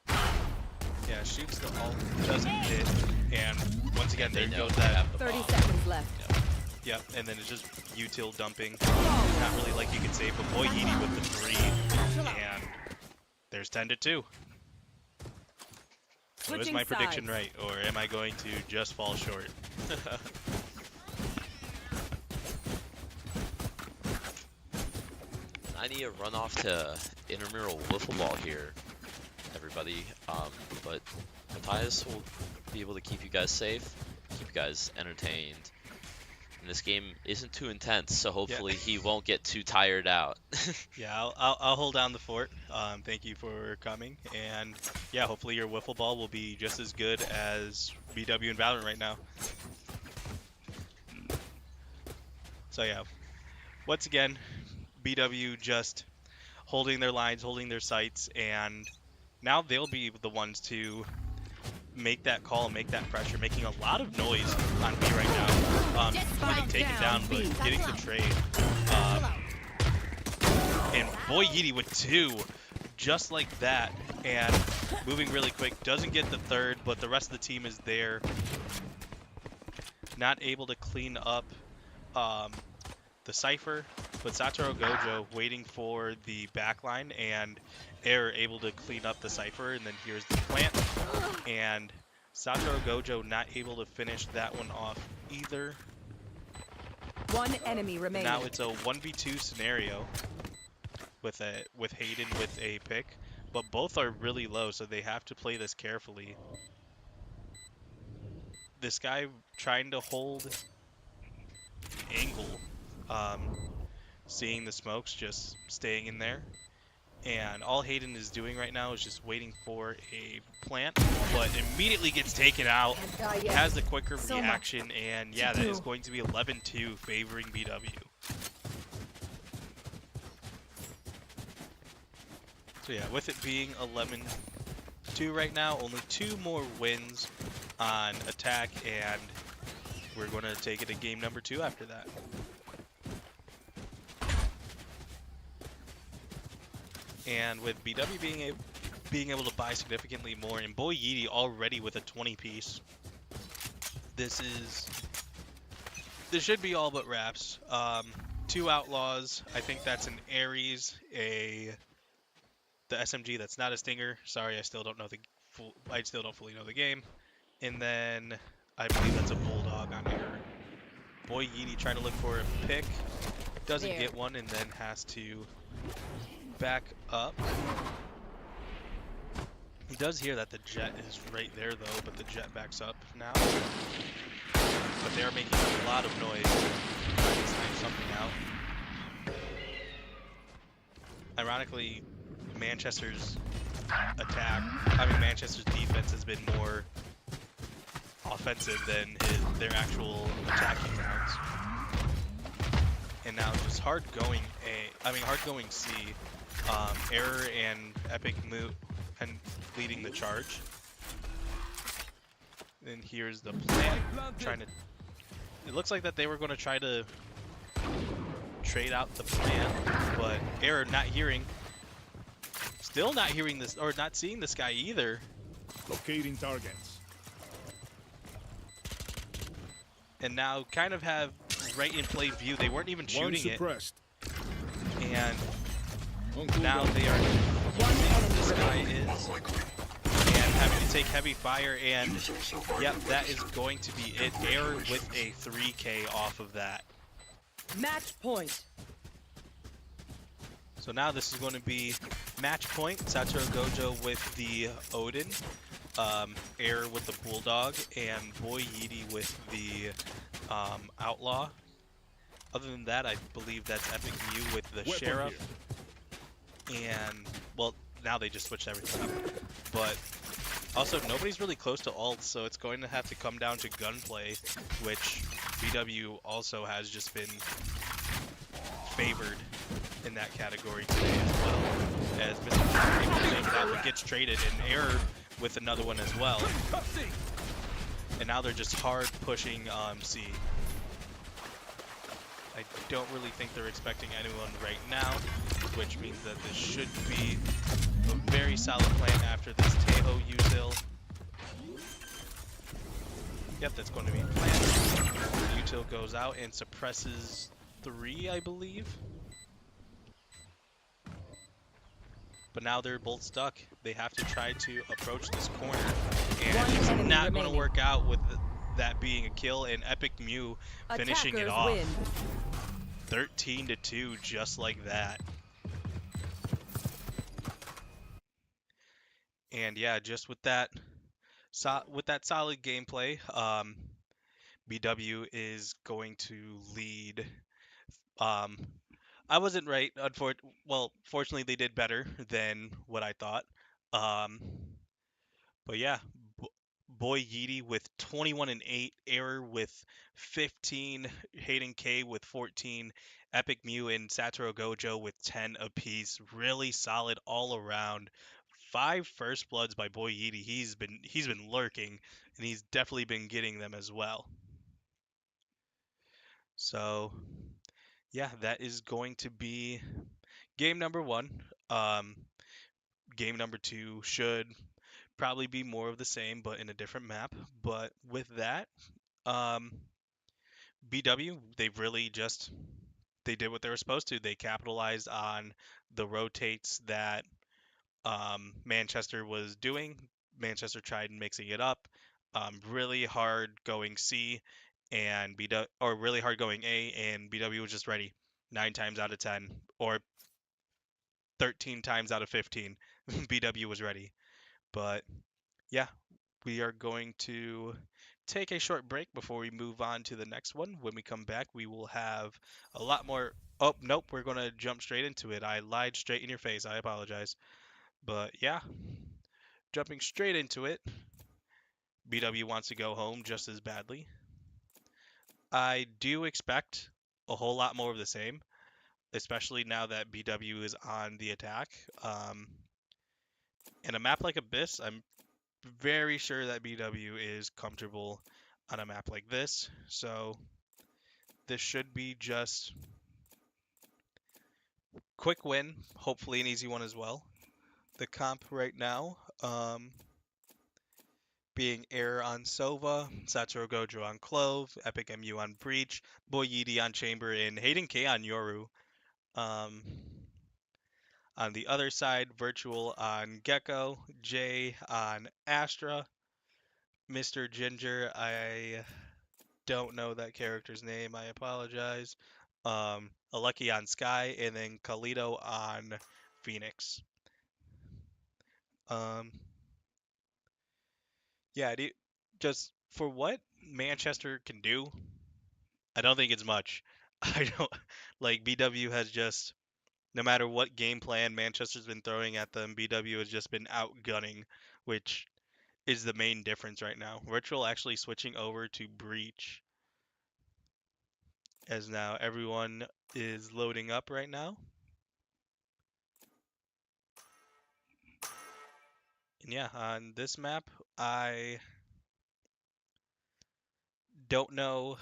yeah, shoots the ult, doesn't hit, and once again, there They know goes they that. have the 30 bomb. seconds left. Yep, and then it's just util dumping. Not really like you could say, but boy, Edie with the 3, and there's 10-2. So is Switching my prediction sides. right, or am I going to just fall short? I need a run off to intramural wiffle ball here, everybody. But Matthias will be able to keep you guys safe, keep you guys entertained. And this game isn't too intense, so hopefully he won't get too tired out. Yeah, I'll hold down the fort. Thank you for coming, and yeah, hopefully your wiffle ball will be just as good as BW and Valorant right now. So yeah, once again, BW just holding their lines, holding their sights, and now they'll be the ones to make that call, make that pressure, making a lot of noise on B right now. Getting taken down, but getting the trade. And boy, Yeety with 2, just like that, and moving really quick. Doesn't get the 3rd, but the rest of the team is there. Not able to clean up the Cypher, but Satoru Gojo waiting for the backline, and Air able to clean up the Cypher, and then here's the plant. And Satoru Gojo not able to finish that one off either. One enemy remaining. Now it's a 1v2 scenario with Hayden with a pick, but both are really low, so they have to play this carefully. This guy trying to hold angle, seeing the smokes, just staying in there. And all Hayden is doing right now is just waiting for a plant, but immediately gets taken out, has the quicker reaction, and yeah, that is going to be 11-2 favoring BW. So yeah, with it being 11-2 right now, only 2 more wins on attack, and we're going to take it to game number 2 after that. And with BW being able to buy significantly more, and Boy Yeety already with a 20-piece, this should be all but wraps. 2 outlaws. I think that's an Ares, the SMG that's not a Stinger. Sorry, I still don't fully know the game. And then I believe that's a Bulldog on error. Boy Yeety trying to look for a pick, doesn't get one, and then has to back up. He does hear that the jet is right there though, but the jet backs up now. But they're making a lot of noise trying to snipe something out. Ironically, Manchester's Manchester's defense has been more offensive than their actual attacking rounds. And now just hard going C. Error and Epic move and leading the charge. Then here's the plant trying to. It looks like that they were going to try to trade out the plant, but Error still not hearing this or not seeing this guy either. Locating targets. And now kind of have right in play view. They weren't even shooting it. And now they are this guy is and having to take heavy fire, and yep, that is going to be it. Error with a 3K off of that. Match point. So now this is going to be match point. Satoru Gojo with the Odin, Error with the Bulldog, and Boy Yeety with the Outlaw. Other than that, I believe that's Epic Mew with the Weapon Sheriff. And, well, now they just switched everything up. But also, nobody's really close to ult, so it's going to have to come down to gunplay, which BW also has just been favored in that category today as well. As Mr. gets traded, and Error with another one as well. And now they're just hard pushing C. I don't really think they're expecting anyone right now, which means that this should be a very solid plan after this Teho util. Yep, that's going to be planned. Util goes out and suppresses 3, I believe. But now they're both stuck. They have to try to approach this corner, and it's not going to work out with that being a kill, and Epic Mew finishing it off. 13-2, just like that. And yeah, just with that solid gameplay, BW is going to lead. I wasn't right. Fortunately, they did better than what I thought. But yeah, Boy Yeety with 21 and 8, Error with 15, Hayden K with 14, Epic Mew and Satoru Gojo with 10 apiece. Really solid all around. 5 first bloods by Boy Yeety. He's been lurking, and he's definitely been getting them as well. So yeah, that is going to be game number 1. Game number 2 should probably be more of the same, but in a different map. But with that, BW, they did what they were supposed to. They capitalized on the rotates that Manchester was doing. Manchester tried mixing it up. Really hard going C and really hard going A, and BW was just ready 9 times out of 10 or 13 times out of 15. BW was ready. But yeah, we are going to take a short break before we move on to the next one. When we come back, we will have a lot more. Oh, nope, we're going to jump straight into it. I lied straight in your face. I apologize. But yeah, jumping straight into it, BW wants to go home just as badly. I do expect a whole lot more of the same, especially now that BW is on the attack. In a map like Abyss, I'm very sure that BW is comfortable on a map like this. So this should be just quick win, hopefully an easy one as well. The comp right now being Error on Sova, Satoru Gojo on Clove, Epic MU on Breach, Boy Yidi on Chamber, and Hayden K on Yoru. On the other side, Virtual on Gecko, Jay on Astra, Mr. Ginger, I don't know that character's name, I apologize. Alucky on Sky, and then Kalito on Phoenix. Yeah, just for what Manchester can do, I don't think it's much. I don't like BW has just no matter what game plan Manchester's been throwing at them, BW has just been outgunning, which is the main difference right now. Virtual actually switching over to Breach as now everyone is loading up right now. And yeah, on this map, I don't know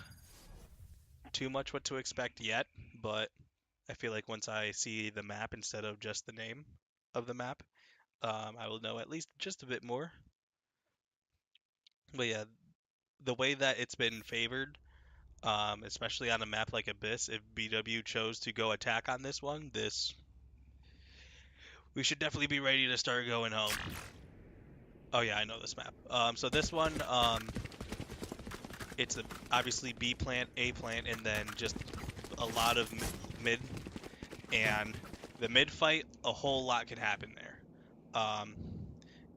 too much what to expect yet, but I feel like once I see the map instead of just the name of the map, I will know at least just a bit more. But yeah, the way that it's been favored, especially on a map like Abyss, if BW chose to go attack on this one, we should definitely be ready to start going home. Oh yeah, I know this map. So this one, it's obviously B plant, A plant, and then just a lot of mid. And the mid fight, a whole lot can happen there.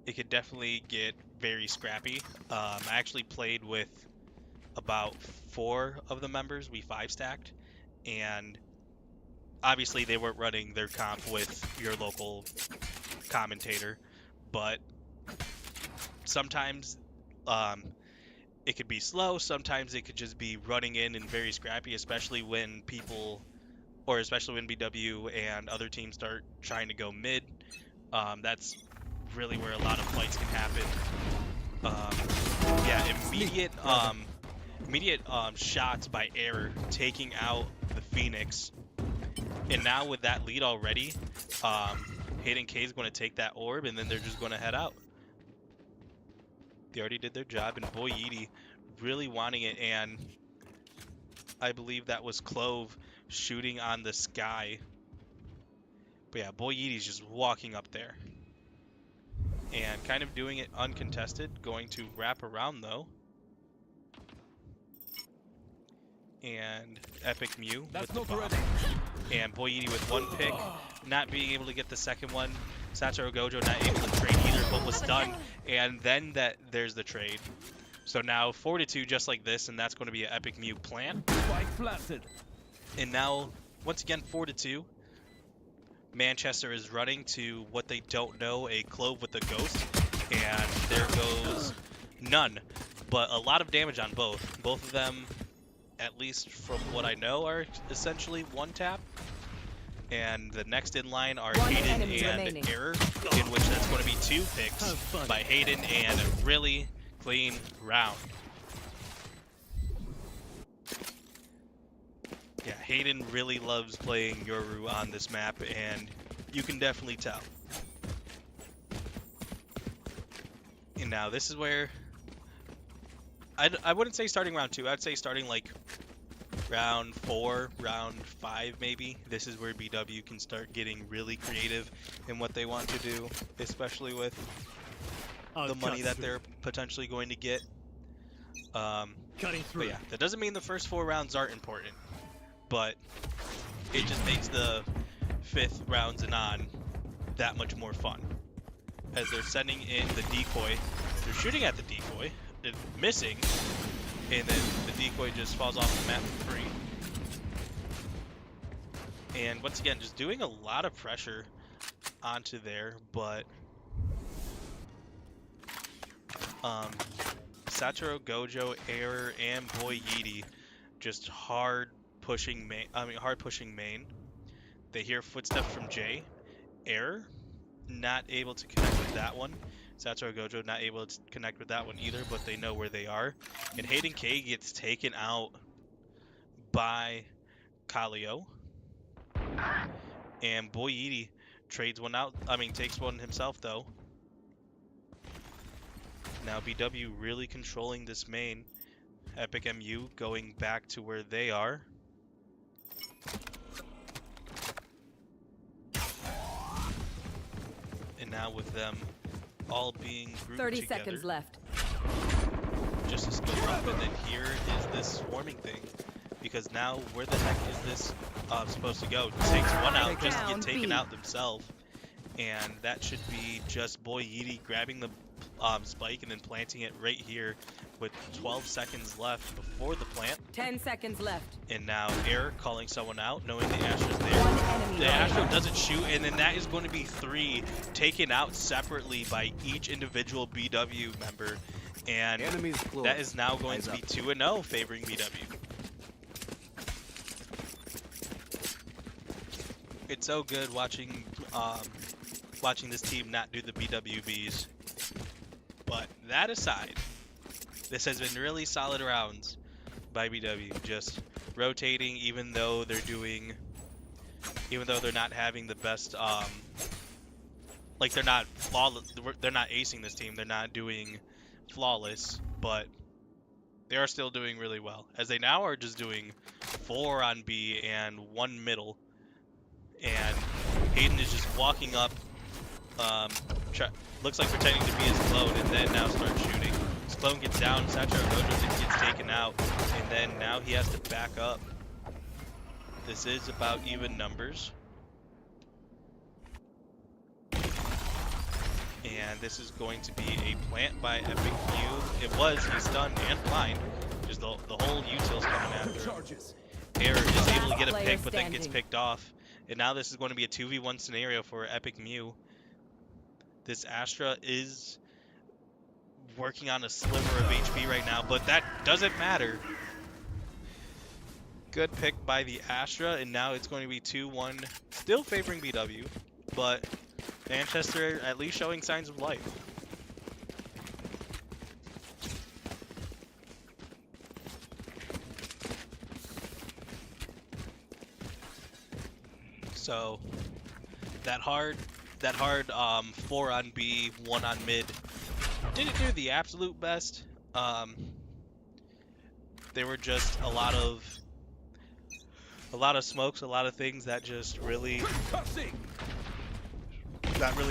It could definitely get very scrappy. I actually played with about 4 of the members. We 5-stacked, and obviously they weren't running their comp with your local commentator, but sometimes it could be slow, sometimes it could just be running in and very scrappy, especially when BW and other teams start trying to go mid. That's really where a lot of fights can happen. Yeah, immediate shots by Error taking out the Phoenix. And now with that lead already, Hayden K is going to take that orb, and then they're just going to head out. They already did their job, and Boy Yidi really wanting it, and I believe that was Clove shooting on the Sky. But yeah, Boy Yidi's just walking up there. And kind of doing it uncontested, going to wrap around though. And Epic Mew with the bomb. And Boy Yidi with 1 pick, not being able to get the second one. Satoru Gojo not able to trade either, but was stunned. And then there's the trade. So now 4-2 just like this, and that's going to be an Epic Mew plant. And now, once again, 4-2. Manchester is running to what they don't know, a Clove with a Ghost. And there goes none. But a lot of damage on both. Both of them, at least from what I know, are essentially 1-tap. And the next in line are Hayden and Error, in which that's going to be 2 picks by Hayden, and a really clean round. Yeah, Hayden really loves playing Yoru on this map, and you can definitely tell. And now this is where I wouldn't say starting round 2. I'd say starting like round 4, round 5 maybe. This is where BW can start getting really creative in what they want to do, especially with the money that they're potentially going to get. Cutting through. But yeah, that doesn't mean the first 4 rounds aren't important, but it just makes the 5th rounds and on that much more fun. as they're sending in the decoy. They're shooting at the decoy, they're missing, and then the decoy just falls off the map for free. And once again, just doing a lot of pressure onto there, but Satoru Gojo, Error, and Boy Yeety just hard pushing main. They hear footsteps from Jay. Error not able to connect with that one. Satoru Gojo not able to connect with that one either, but they know where they are. And Hayden K gets taken out by Kalio. And Boy Yeety trades one out. Takes one himself though. Now BW really controlling this main. Epic MU going back to where they are. And now with them all being grouped 30 together, seconds left. just to split up, and then here is this swarming thing. Because now, where the heck is this supposed to go? Takes one out just to get taken out themselves. And that should be just Boy Yeety grabbing the spike and then planting it right here with 12 seconds left before the plant. 10 seconds left. And now Air calling someone out, knowing the Astra's there. The Astra doesn't shoot, and then that is going to be 3 taken out separately by each individual BW member. And that is now going to be 2-0 favoring BW. It's so good watching this team not do the BWBs. But that aside, this has been really solid rounds by BW, just rotating even though they're not having the best they're not flawless, they're not acing this team, they're not doing flawless, but they are still doing really well, as they now are just doing 4 on B and 1 middle. And Hayden is just walking up, looks like pretending to be his clone, and then now starts shooting. His clone gets down, Satoru Gojo gets taken out, and then now he has to back up. This is about even numbers. And this is going to be a plant by Epic Q. He's stunned and blind. Just the whole util's coming after him. Error is able to get a pick, but then gets picked off. And now this is going to be a 2v1 scenario for Epic Mew. This Astra is working on a sliver of HP right now, but that doesn't matter. Good pick by the Astra, and now it's going to be 2-1, still favoring BW, but Manchester at least showing signs of life. So that hard 4 on B, 1 on mid didn't do the absolute best. They were just a lot of smokes, a lot of things that just really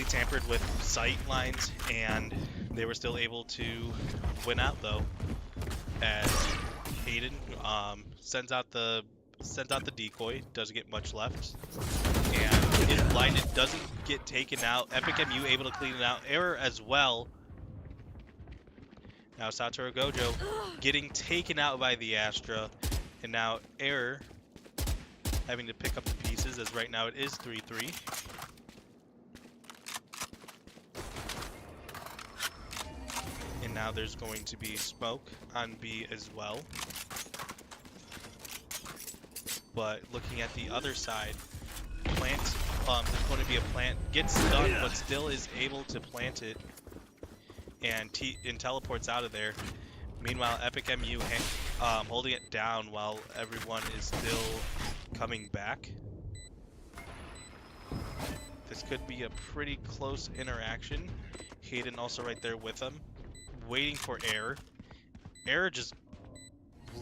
tampered with sight lines, and they were still able to win out though, as Hayden sends out the decoy, doesn't get much left, and is blinded, doesn't get taken out. Epic MU able to clean it out. Error as well. Now Satoru Gojo getting taken out by the Astra, and now Error having to pick up the pieces, as right now it is 3-3. And now there's going to be smoke on B as well. But looking at the other side, plant, there's going to be a plant, gets stunned, but still is able to plant it, and teleports out of there. Meanwhile, Epic MU holding it down while everyone is still coming back. This could be a pretty close interaction. Hayden also right there with him, waiting for Error. Error just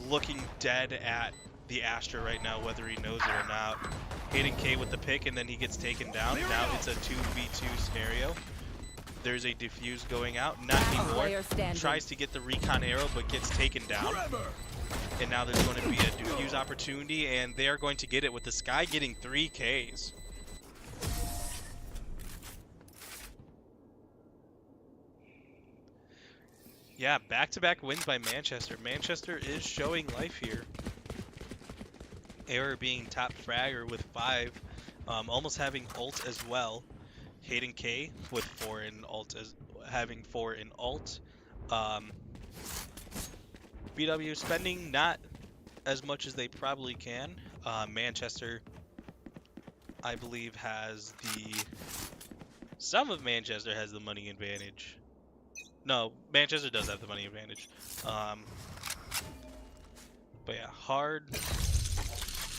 looking dead at the Astra right now, whether he knows it or not. Hayden K with the pick, and then he gets taken down. Now it's a 2v2 scenario. There's a defuse going out, not anymore. Tries to get the recon arrow, but gets taken down. And now there's going to be a defuse opportunity, and they are going to get it with the Sky getting 3 Ks. Yeah, back-to-back wins by Manchester. Manchester is showing life here. Error being top fragger with 5, almost having ult as well. Hayden K with 4 in ult, having 4 in ult. BW spending not as much as they probably can. Manchester, I believe, has some of Manchester has the money advantage. No, Manchester does have the money advantage. But yeah, hard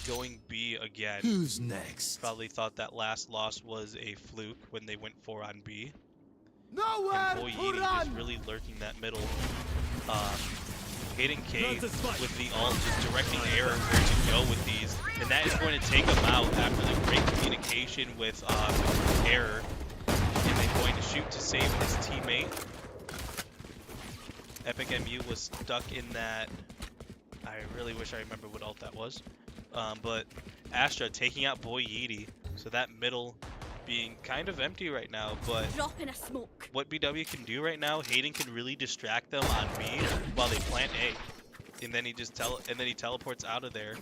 going B again. Who's next? Probably thought that last loss was a fluke when they went 4 on B. Nowhere And to Boyini run! just really lurking that middle. Hayden K with the ult just directing Error where to go with these. And that is going to take him out after the great communication with Error. And they're going to shoot to save his teammate. Epic MU was stuck in that. I really wish I remember what ult that was. But Astra taking out Boyidi. So that middle being kind of empty right now, but Drop in a smoke. what BW can do right now, Hayden can really distract them on B while they plant A, and then he just teleports out of there.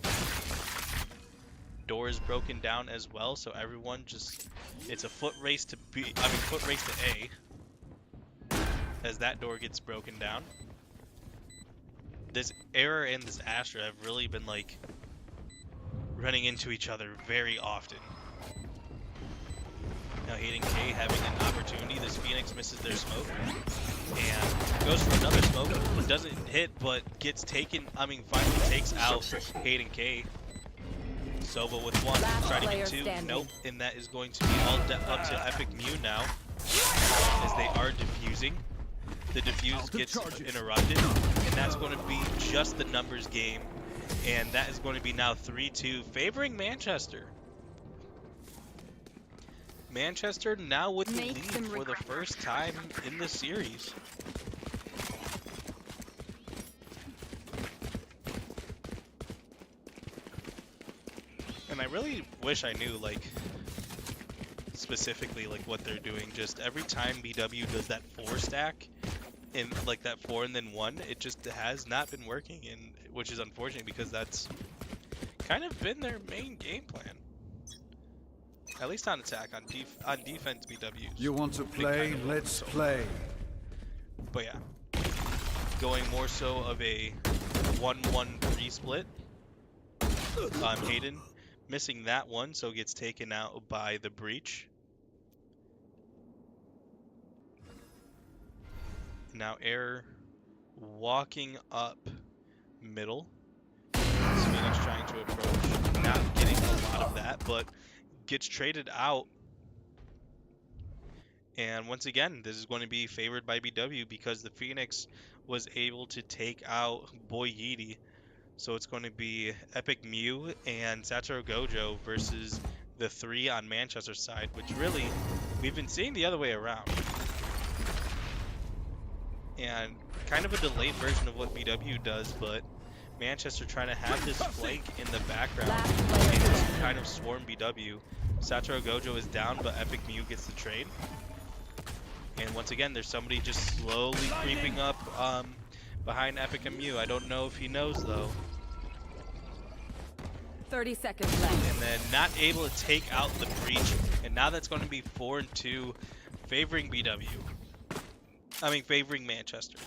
Door is broken down as well, so everyone just it's a foot race to foot race to A as that door gets broken down. This Error and this Astra have really been like running into each other very often. Now Hayden K having an opportunity. This Phoenix misses their smoke and goes for another smoke. Doesn't hit, but gets taken. Finally takes out Hayden K. Sova with 1, trying to get 2. Nope, and that is going to be all up to Epic Mew now as they are defusing. The defuse gets interrupted, and that's going to be just the numbers game, and that is going to be now 3-2 favoring Manchester. Manchester now with the lead for the first time in the series. And I really wish I knew, like, specifically, like, what they're doing. Just every time BW does that 4 stack, in like that 4 and then 1, it just has not been working, and which is unfortunate because that's kind of been their main game plan. At least on attack, on defense, BW. You want to play? Let's play. But yeah, going more so of a 1-1-3 split. Hayden missing that one, so gets taken out by the breach. Now Error walking up middle. Phoenix trying to approach, not getting a lot of that, but gets traded out. And once again, this is going to be favored by BW because the Phoenix was able to take out Boyidi. So it's going to be Epic Mew and Satoru Gojo versus the 3 on Manchester's side, which really we've been seeing the other way around. And kind of a delayed version of what BW does, but Manchester trying to have this flank in the background and just kind of swarm BW. Satoru Gojo is down, but Epic Mew gets the trade. And once again, there's somebody just slowly creeping up behind Epic and Mew. I don't know if he knows, though. 30 seconds left. And then not able to take out the breach. And now that's going to be 4-2, favoring BW. Favoring Manchester.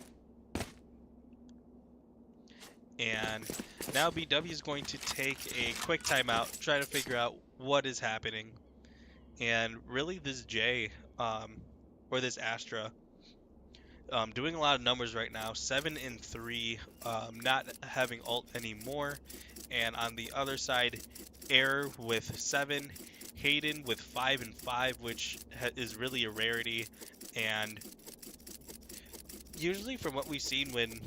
And now BW is going to take a quick timeout, try to figure out what is happening. And really this J, or this Astra, doing a lot of numbers right now. 7 and 3, not having ult anymore. And on the other side, Error with 7, Hayden with 5 and 5, which is really a rarity. And usually from what we've seen when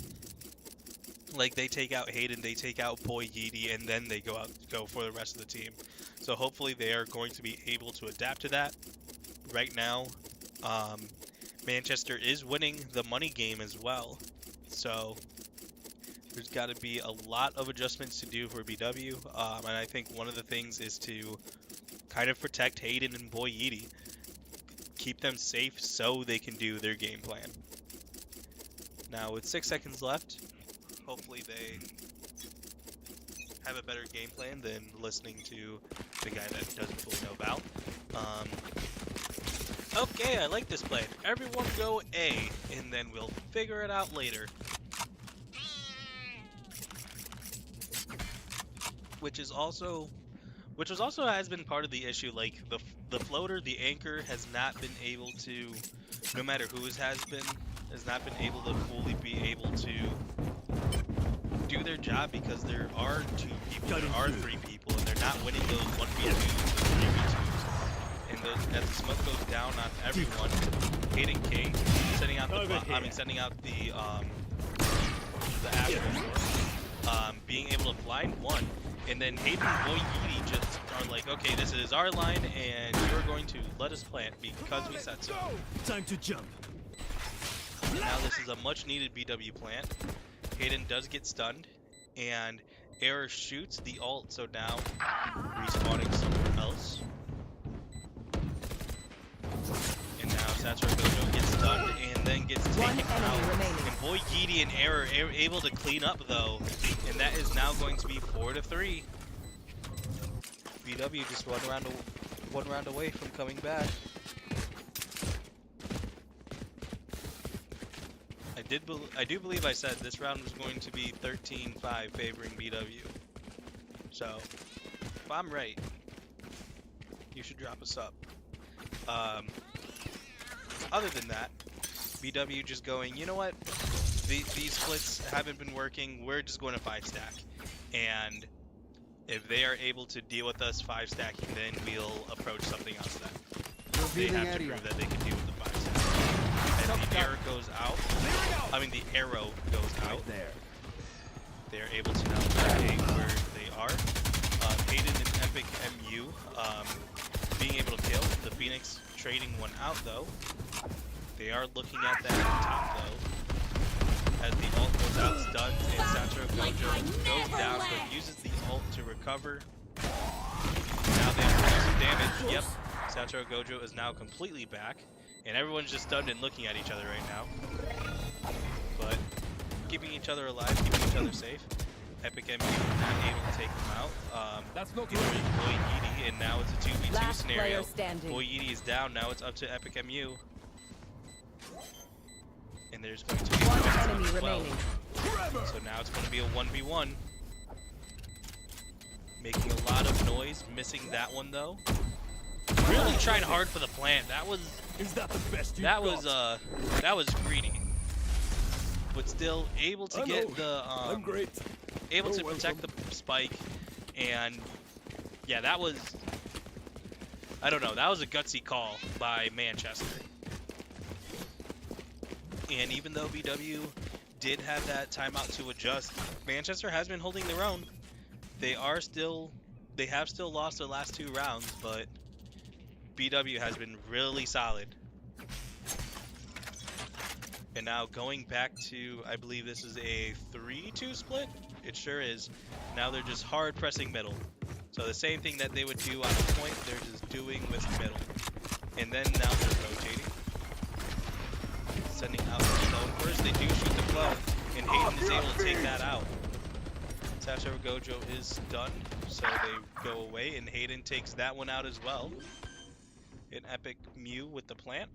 like they take out Hayden, they take out Boyidi, and then they go for the rest of the team. So hopefully they are going to be able to adapt to that. Right now, Manchester is winning the money game as well. So there's got to be a lot of adjustments to do for BW. And I think one of the things is to kind of protect Hayden and Boyidi. Keep them safe so they can do their game plan. Now with 6 seconds left, hopefully they have a better game plan than listening to the guy that doesn't fully know Val. Okay, I like this plan. Everyone go A, and then we'll figure it out later. Which was also has been part of the issue. Like the floater, the anchor has not been able to, no matter who has not been able to fully be able to do their job because there are 2 people, there are 3 people, and they're not winning those 1v2s, those 3v2s. And as the smoke goes down on everyone, Hayden King sending out the actual being able to blind one, and then Hayden and Boy Yeti just are like, okay, this is our line, and you're going to let us plant because we said so. Time to jump. And now this is a much-needed BW plant. Hayden does get stunned, and Error shoots the ult, so now respawning somewhere else. And now Satchel Gojo gets stunned and then gets taken out. And Boy Yeety and Error are able to clean up though, and that is now going to be 4-3. BW just one round away from coming back. I do believe I said this round was going to be 13-5 favoring BW. So, if I'm right, you should drop a sub. Other than that, BW just going, you know what? These splits haven't been working. We're just going to 5-stack. And if they are able to deal with us 5-stacking, then we'll approach something else then. They have to prove that they can deal with the 5-stack. And the arrow goes out. I mean, the arrow goes out. They're able to now locate where they are. Hayden and Epic MU being able to kill. The Phoenix trading one out though. They are looking at that top though. As the ult goes out, stunned, and Satchel Gojo goes down, but uses the ult to recover. Now they have to do some damage. Yep, Satchel Gojo is now completely back, and everyone's just stunned and looking at each other right now. But keeping each other alive, keeping each other safe. Epic MU not able to take them out. That's not Boy Yeety, and now it's a 2v2 Last scenario. player standing. Boy Yeety is down, now it's up to Epic MU. And there's going to be One no enemy as well. remaining. So now it's going to be a 1v1. Making a lot of noise, missing that one though. Really trying hard for the plant. That was Is that the best that was greedy. But still able to get the I'm great. able to You're protect the spike, and yeah, that was, I don't know, that was a gutsy call by Manchester. And even though BW did have that timeout to adjust, Manchester has been holding their own. They have still lost their last 2 rounds, but BW has been really solid. And now going back to, I believe this is a 3-2 split? It sure is. Now they're just hard pressing middle. So the same thing that they would do on the point, they're just doing with middle. And then now they're rotating. Sending out the clone. First they do shoot the clone, and Hayden is able to take that out. Satchel Gojo is stunned, so they go away, and Hayden takes that one out as well. An Epic Mew with the plant.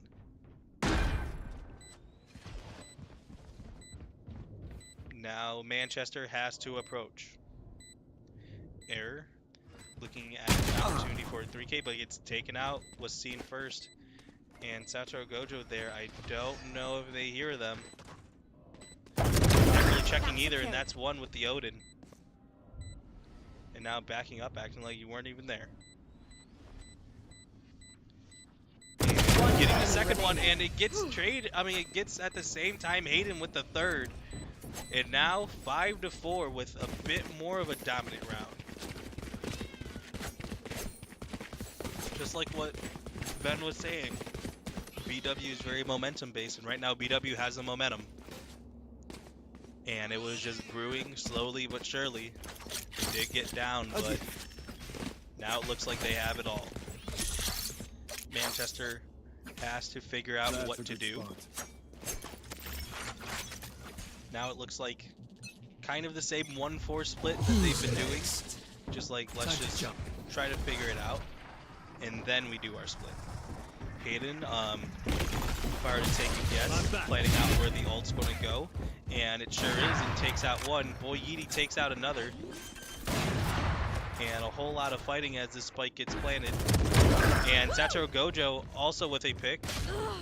Now Manchester has to approach. Error. Looking at an opportunity for a 3K, but gets taken out, was seen first. And Satchel Gojo there, I don't know if they hear them. Not really checking either, and that's one with the Odin. And now backing up, acting like you weren't even there. And getting the second one, and it gets it gets at the same time Hayden with the third. And now 5-4 with a bit more of a dominant round. Just like what Ben was saying, BW is very momentum based, and right now BW has the momentum. And it was just brewing slowly but surely. They did get down, but now it looks like they have it all. Manchester has to figure out what to do. Now it looks like kind of the same 1-4 split that they've been doing. Just like, let's just try to figure it out, and then we do our split. Hayden, if I were to take a guess, planning out where the ult's going to go, and it sure is. It takes out one. Boy Yeety takes out another. And a whole lot of fighting as this spike gets planted. And Satoru Gojo also with a pick.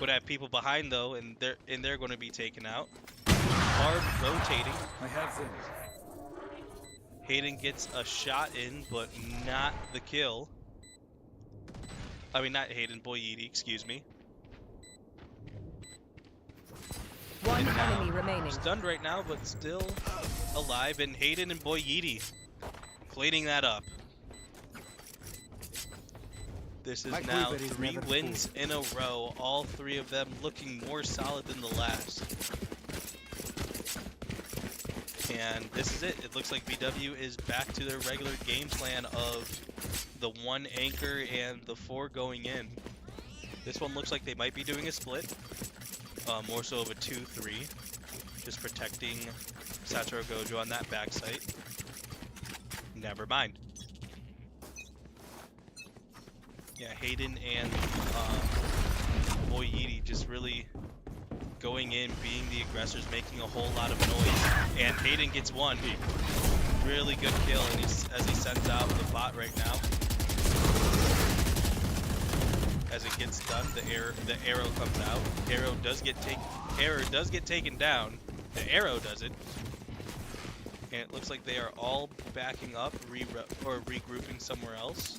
Would have people behind though, and they're going to be taken out. Hard rotating. I have them. Hayden gets a shot in, but not the kill. I mean, not Hayden, Boy Yeety, excuse me. One enemy remaining. Stunned right now, but still alive. And Hayden and Boy Yeety cleaning that up. This is now 3 wins in a row. All 3 of them looking more solid than the last. And this is it. It looks like BW is back to their regular game plan of the 1 anchor and the 4 going in. This one looks like they might be doing a split. More so of a 2-3. Just protecting Satoru Gojo on that backside. Never mind. Yeah, Hayden and Boy Yeety just really going in, being the aggressors, making a whole lot of noise. And Hayden gets one. Really good kill, and as he sends out the bot right now. As it gets done, the arrow comes out. Arrow does get taken down. The arrow doesn't. And it looks like they are all backing up, regrouping somewhere else.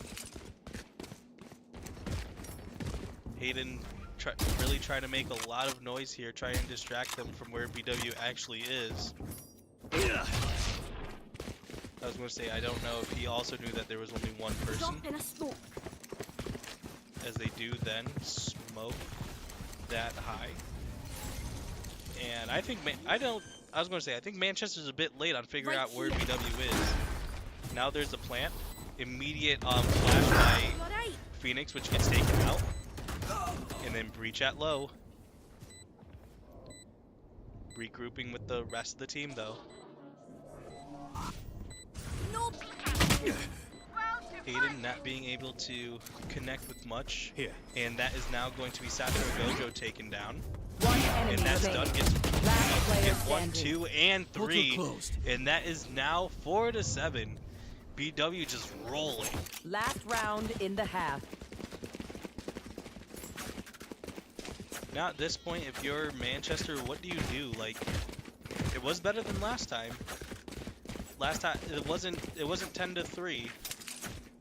Hayden really trying to make a lot of noise here, trying to distract them from where BW actually is. I was going to say, I don't know if he also knew that there was only one person. As they do then smoke that high. And I think, I was going to say, I think Manchester's a bit late on figuring out where BW is. Now there's a plant. Immediate flash by Phoenix, which gets taken out. And then breach at low. Regrouping with the rest of the team though. Hayden not being able to connect with much. Here. And that is now going to be Satoru Gojo taken down. One enemy And that's remaining. done. Gets Last player 1, standing. 2, and 3. closed. And that is now 4-7. BW just rolling. Last round in the half. Now at this point, if you're Manchester, what do you do? Like, it was better than last time. Last time it wasn't 10-3,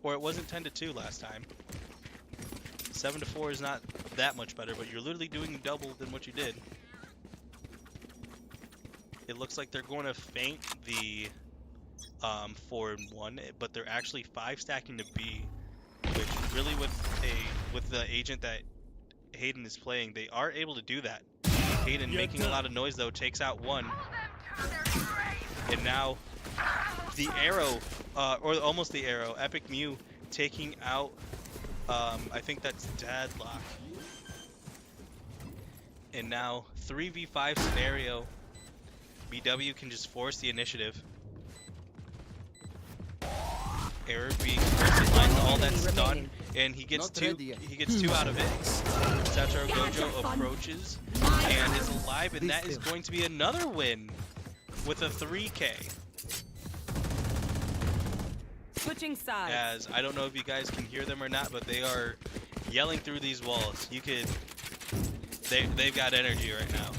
or it wasn't 10-2 last time. 7-4 is not that much better, but you're literally doing double than what you did. It looks like they're going to feint the 4-1, but they're actually 5 stacking to B, which really with the agent that Hayden is playing, they are able to do that. Hayden making a lot of noise though, takes out one. And now the arrow, or almost the arrow, Epic Mew taking out, I think that's Dadlock. And now 3v5 scenario, BW can just force the initiative. Error being first in line, all that's done, and he gets two out of it. Satoru Gojo approaches and is alive, and that is going to be another win with a 3K. Switching sides. As I don't know if you guys can hear them or not, but they are yelling through these walls. You could, they've got energy right now.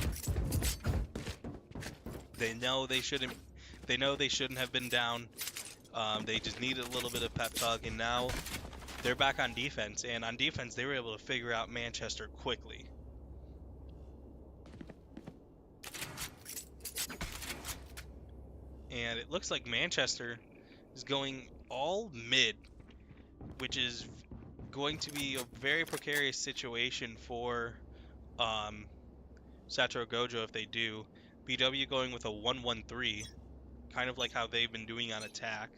They know they shouldn't have been down. They just needed a little bit of pep talk, and now they're back on defense. And on defense, they were able to figure out Manchester quickly. And it looks like Manchester is going all mid, which is going to be a very precarious situation for Satoru Gojo if they do. BW going with a 1-1-3, kind of like how they've been doing on attack.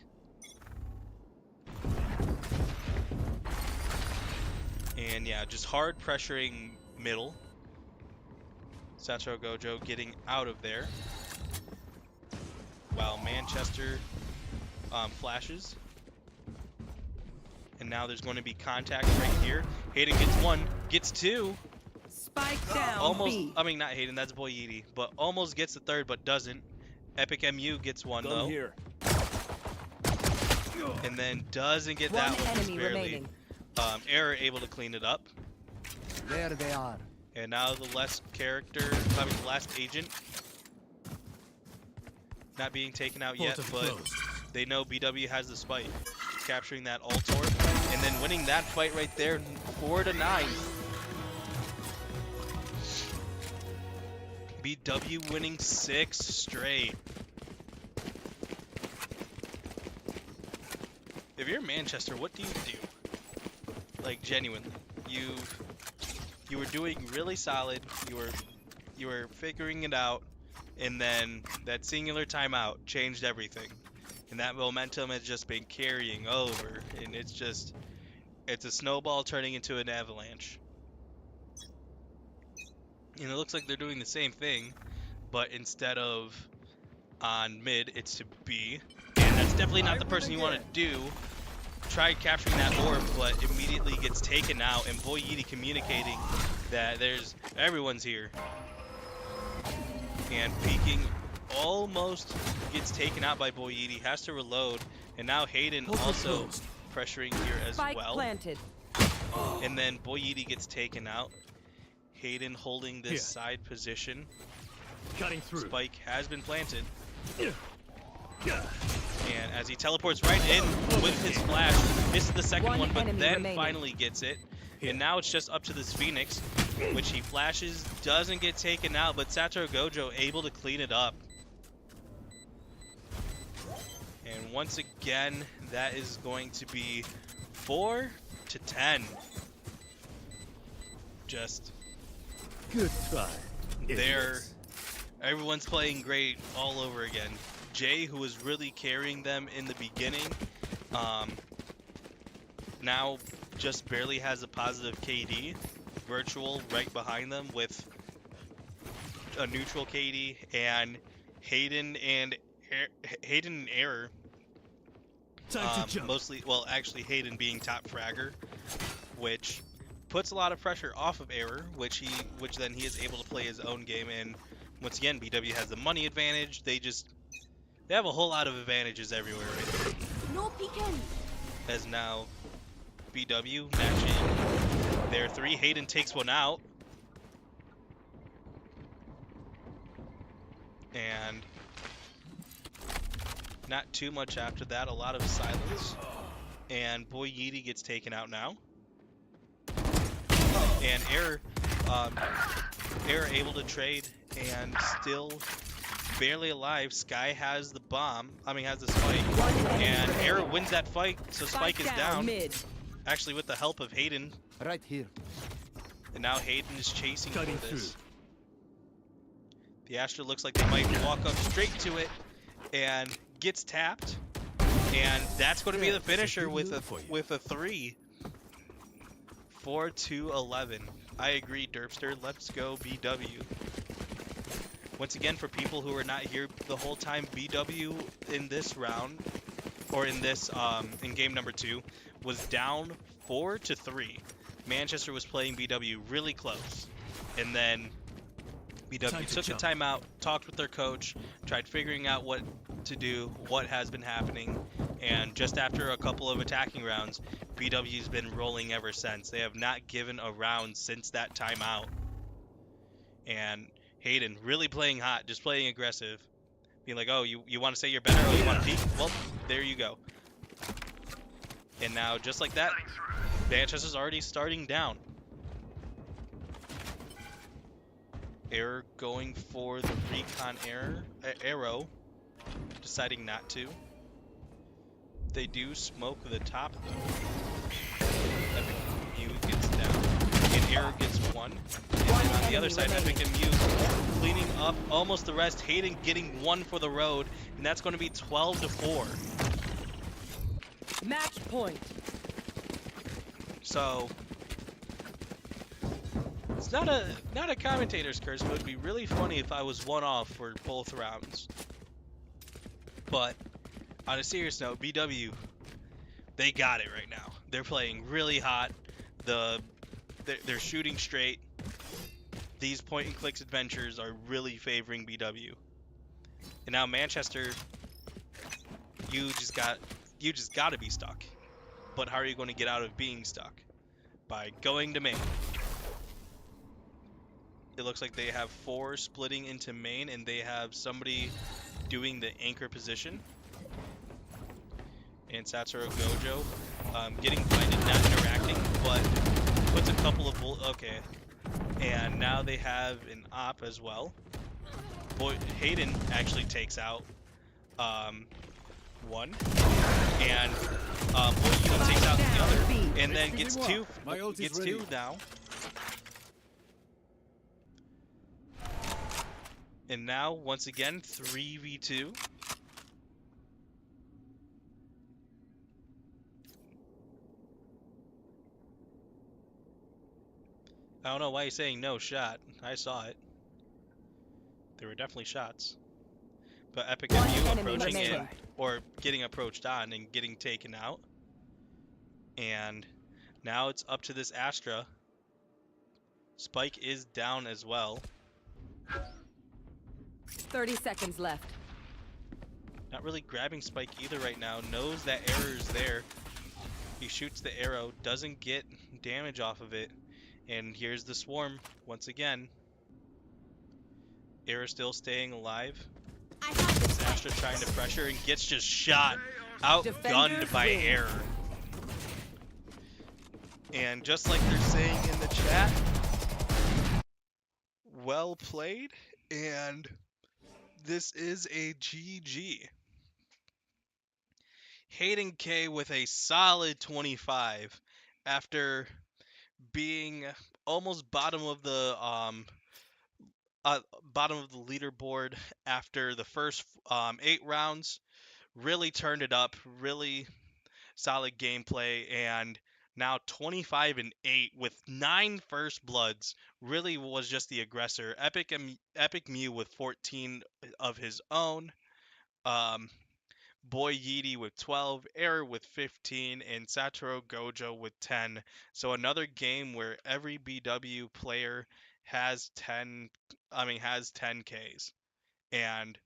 And yeah, just hard pressuring middle. Satoru Gojo getting out of there. while Manchester flashes. And now there's going to be contact right here. Hayden gets one, gets two. Spike down. Almost, B. I mean, not Hayden, that's Boyedi, but almost gets the third, but doesn't. Epic MU gets one, though. Here. And then doesn't get One that one, just enemy barely. remaining. Error able to clean it up. There they are. And now the last agent not being taken out yet, but they know BW has the spike. Capturing that Altor, and then winning that fight right there, 4-9. BW winning 6 straight. If you're Manchester, what do you do? Like, genuinely, you were doing really solid. You were figuring it out, and then that singular timeout changed everything. And that momentum has just been carrying over, and it's a snowball turning into an avalanche. And it looks like they're doing the same thing, but instead of on mid, it's to B. And that's definitely not the person you want to do. Tried capturing that orb, but immediately gets taken out, and Boyedi communicating that everyone's here. And peeking almost gets taken out by Boyedi, has to reload, and now Hayden also pressuring here as Spike well. planted. And then Boyedi gets taken out. Hayden holding this side position. Cutting through. Spike has been planted. And as he teleports right in with his flash, misses the second one, but then finally gets it. And now it's just up to this Phoenix, which he flashes, doesn't get taken out, but Satoru Gojo able to clean it up. And once again, that is going to be 4-10. Just Good try. everyone's playing great all over again. Jay, who was really carrying them in the beginning, now just barely has a positive KD. Virtual right behind them with a neutral KD, and Hayden and Error. Mostly, well, actually Hayden being top fragger, which puts a lot of pressure off of Error, which then he is able to play his own game. And once again, BW has the money advantage. They have a whole lot of advantages everywhere right there. No peeking. As now BW matching their 3. Hayden takes one out. And not too much after that, a lot of silence. And Boyedi gets taken out now. And Error able to trade and still barely alive. Sky has the has the spike. And Error wins that fight, so Spike is down. Mid. Actually with the help of Hayden. Right here. And now Hayden is chasing Cutting for this. through. The Astra looks like they might walk up straight to it and gets tapped. And that's going to be the finisher with a 3. 4-11. I agree, Derpster. Let's go BW. Once again, for people who are not here the whole time, BW in this round, or in this in game number 2, was down 4-3. Manchester was playing BW really close, and then BW took a timeout, talked with their coach, tried figuring out what to do, what has been happening, and just after a couple of attacking rounds, BW's been rolling ever since. They have not given a round since that timeout. And Hayden really playing hot, just playing aggressive. Being like, oh, you want to say you're better? Oh, you want to peek? Well, there you go. And now, just like that, Manchester's already starting down. Error going for the recon arrow, deciding not to. They do smoke the top though. Epic MU gets down, and Error gets 1. And then on the other side, Epic MU cleaning up almost the rest. Hayden getting 1 for the road, and that's going to be 12-4. Match point. So it's not a commentator's curse, but it'd be really funny if I was 1 off for both rounds. But on a serious note, BW, they got it right now. They're playing really hot. They're shooting straight. These point and clicks adventures are really favoring BW. And now Manchester, you just got to be stuck. But how are you going to get out of being stuck? By going to main. It looks like they have 4 splitting into main, and they have somebody doing the anchor position. And Satoru Gojo getting blinded, not interacting, but puts a couple of... Okay. And now they have an op as well. Hayden actually takes out one. And Boyito takes out the other. And then gets two. Gets two now. And now, once again, 3v2. I don't know why he's saying no shot. I saw it. There were definitely shots. But Epic MU approaching in, or getting approached on and getting taken out. And now it's up to this Astra. Spike is down as well. 30 seconds left. Not really grabbing Spike either right now. Knows that error is there. He shoots the arrow, doesn't get damage off of it. And here's the swarm once again. Error still staying alive. Astra trying to pressure and gets just shot, outgunned by Error. And just like they're saying in the chat, well played, and this is a GG. Hayden K with a solid 25 after being almost bottom of the leaderboard after the first 8 rounds. Really turned it up, really solid gameplay, and now 25-8 with 9 first bloods. Really was just the aggressor. Epic Mew with 14 of his own. Boy Yeety with 12, Error with 15, and Satoru Gojo with 10. So another game where every BW player has 10 Ks. And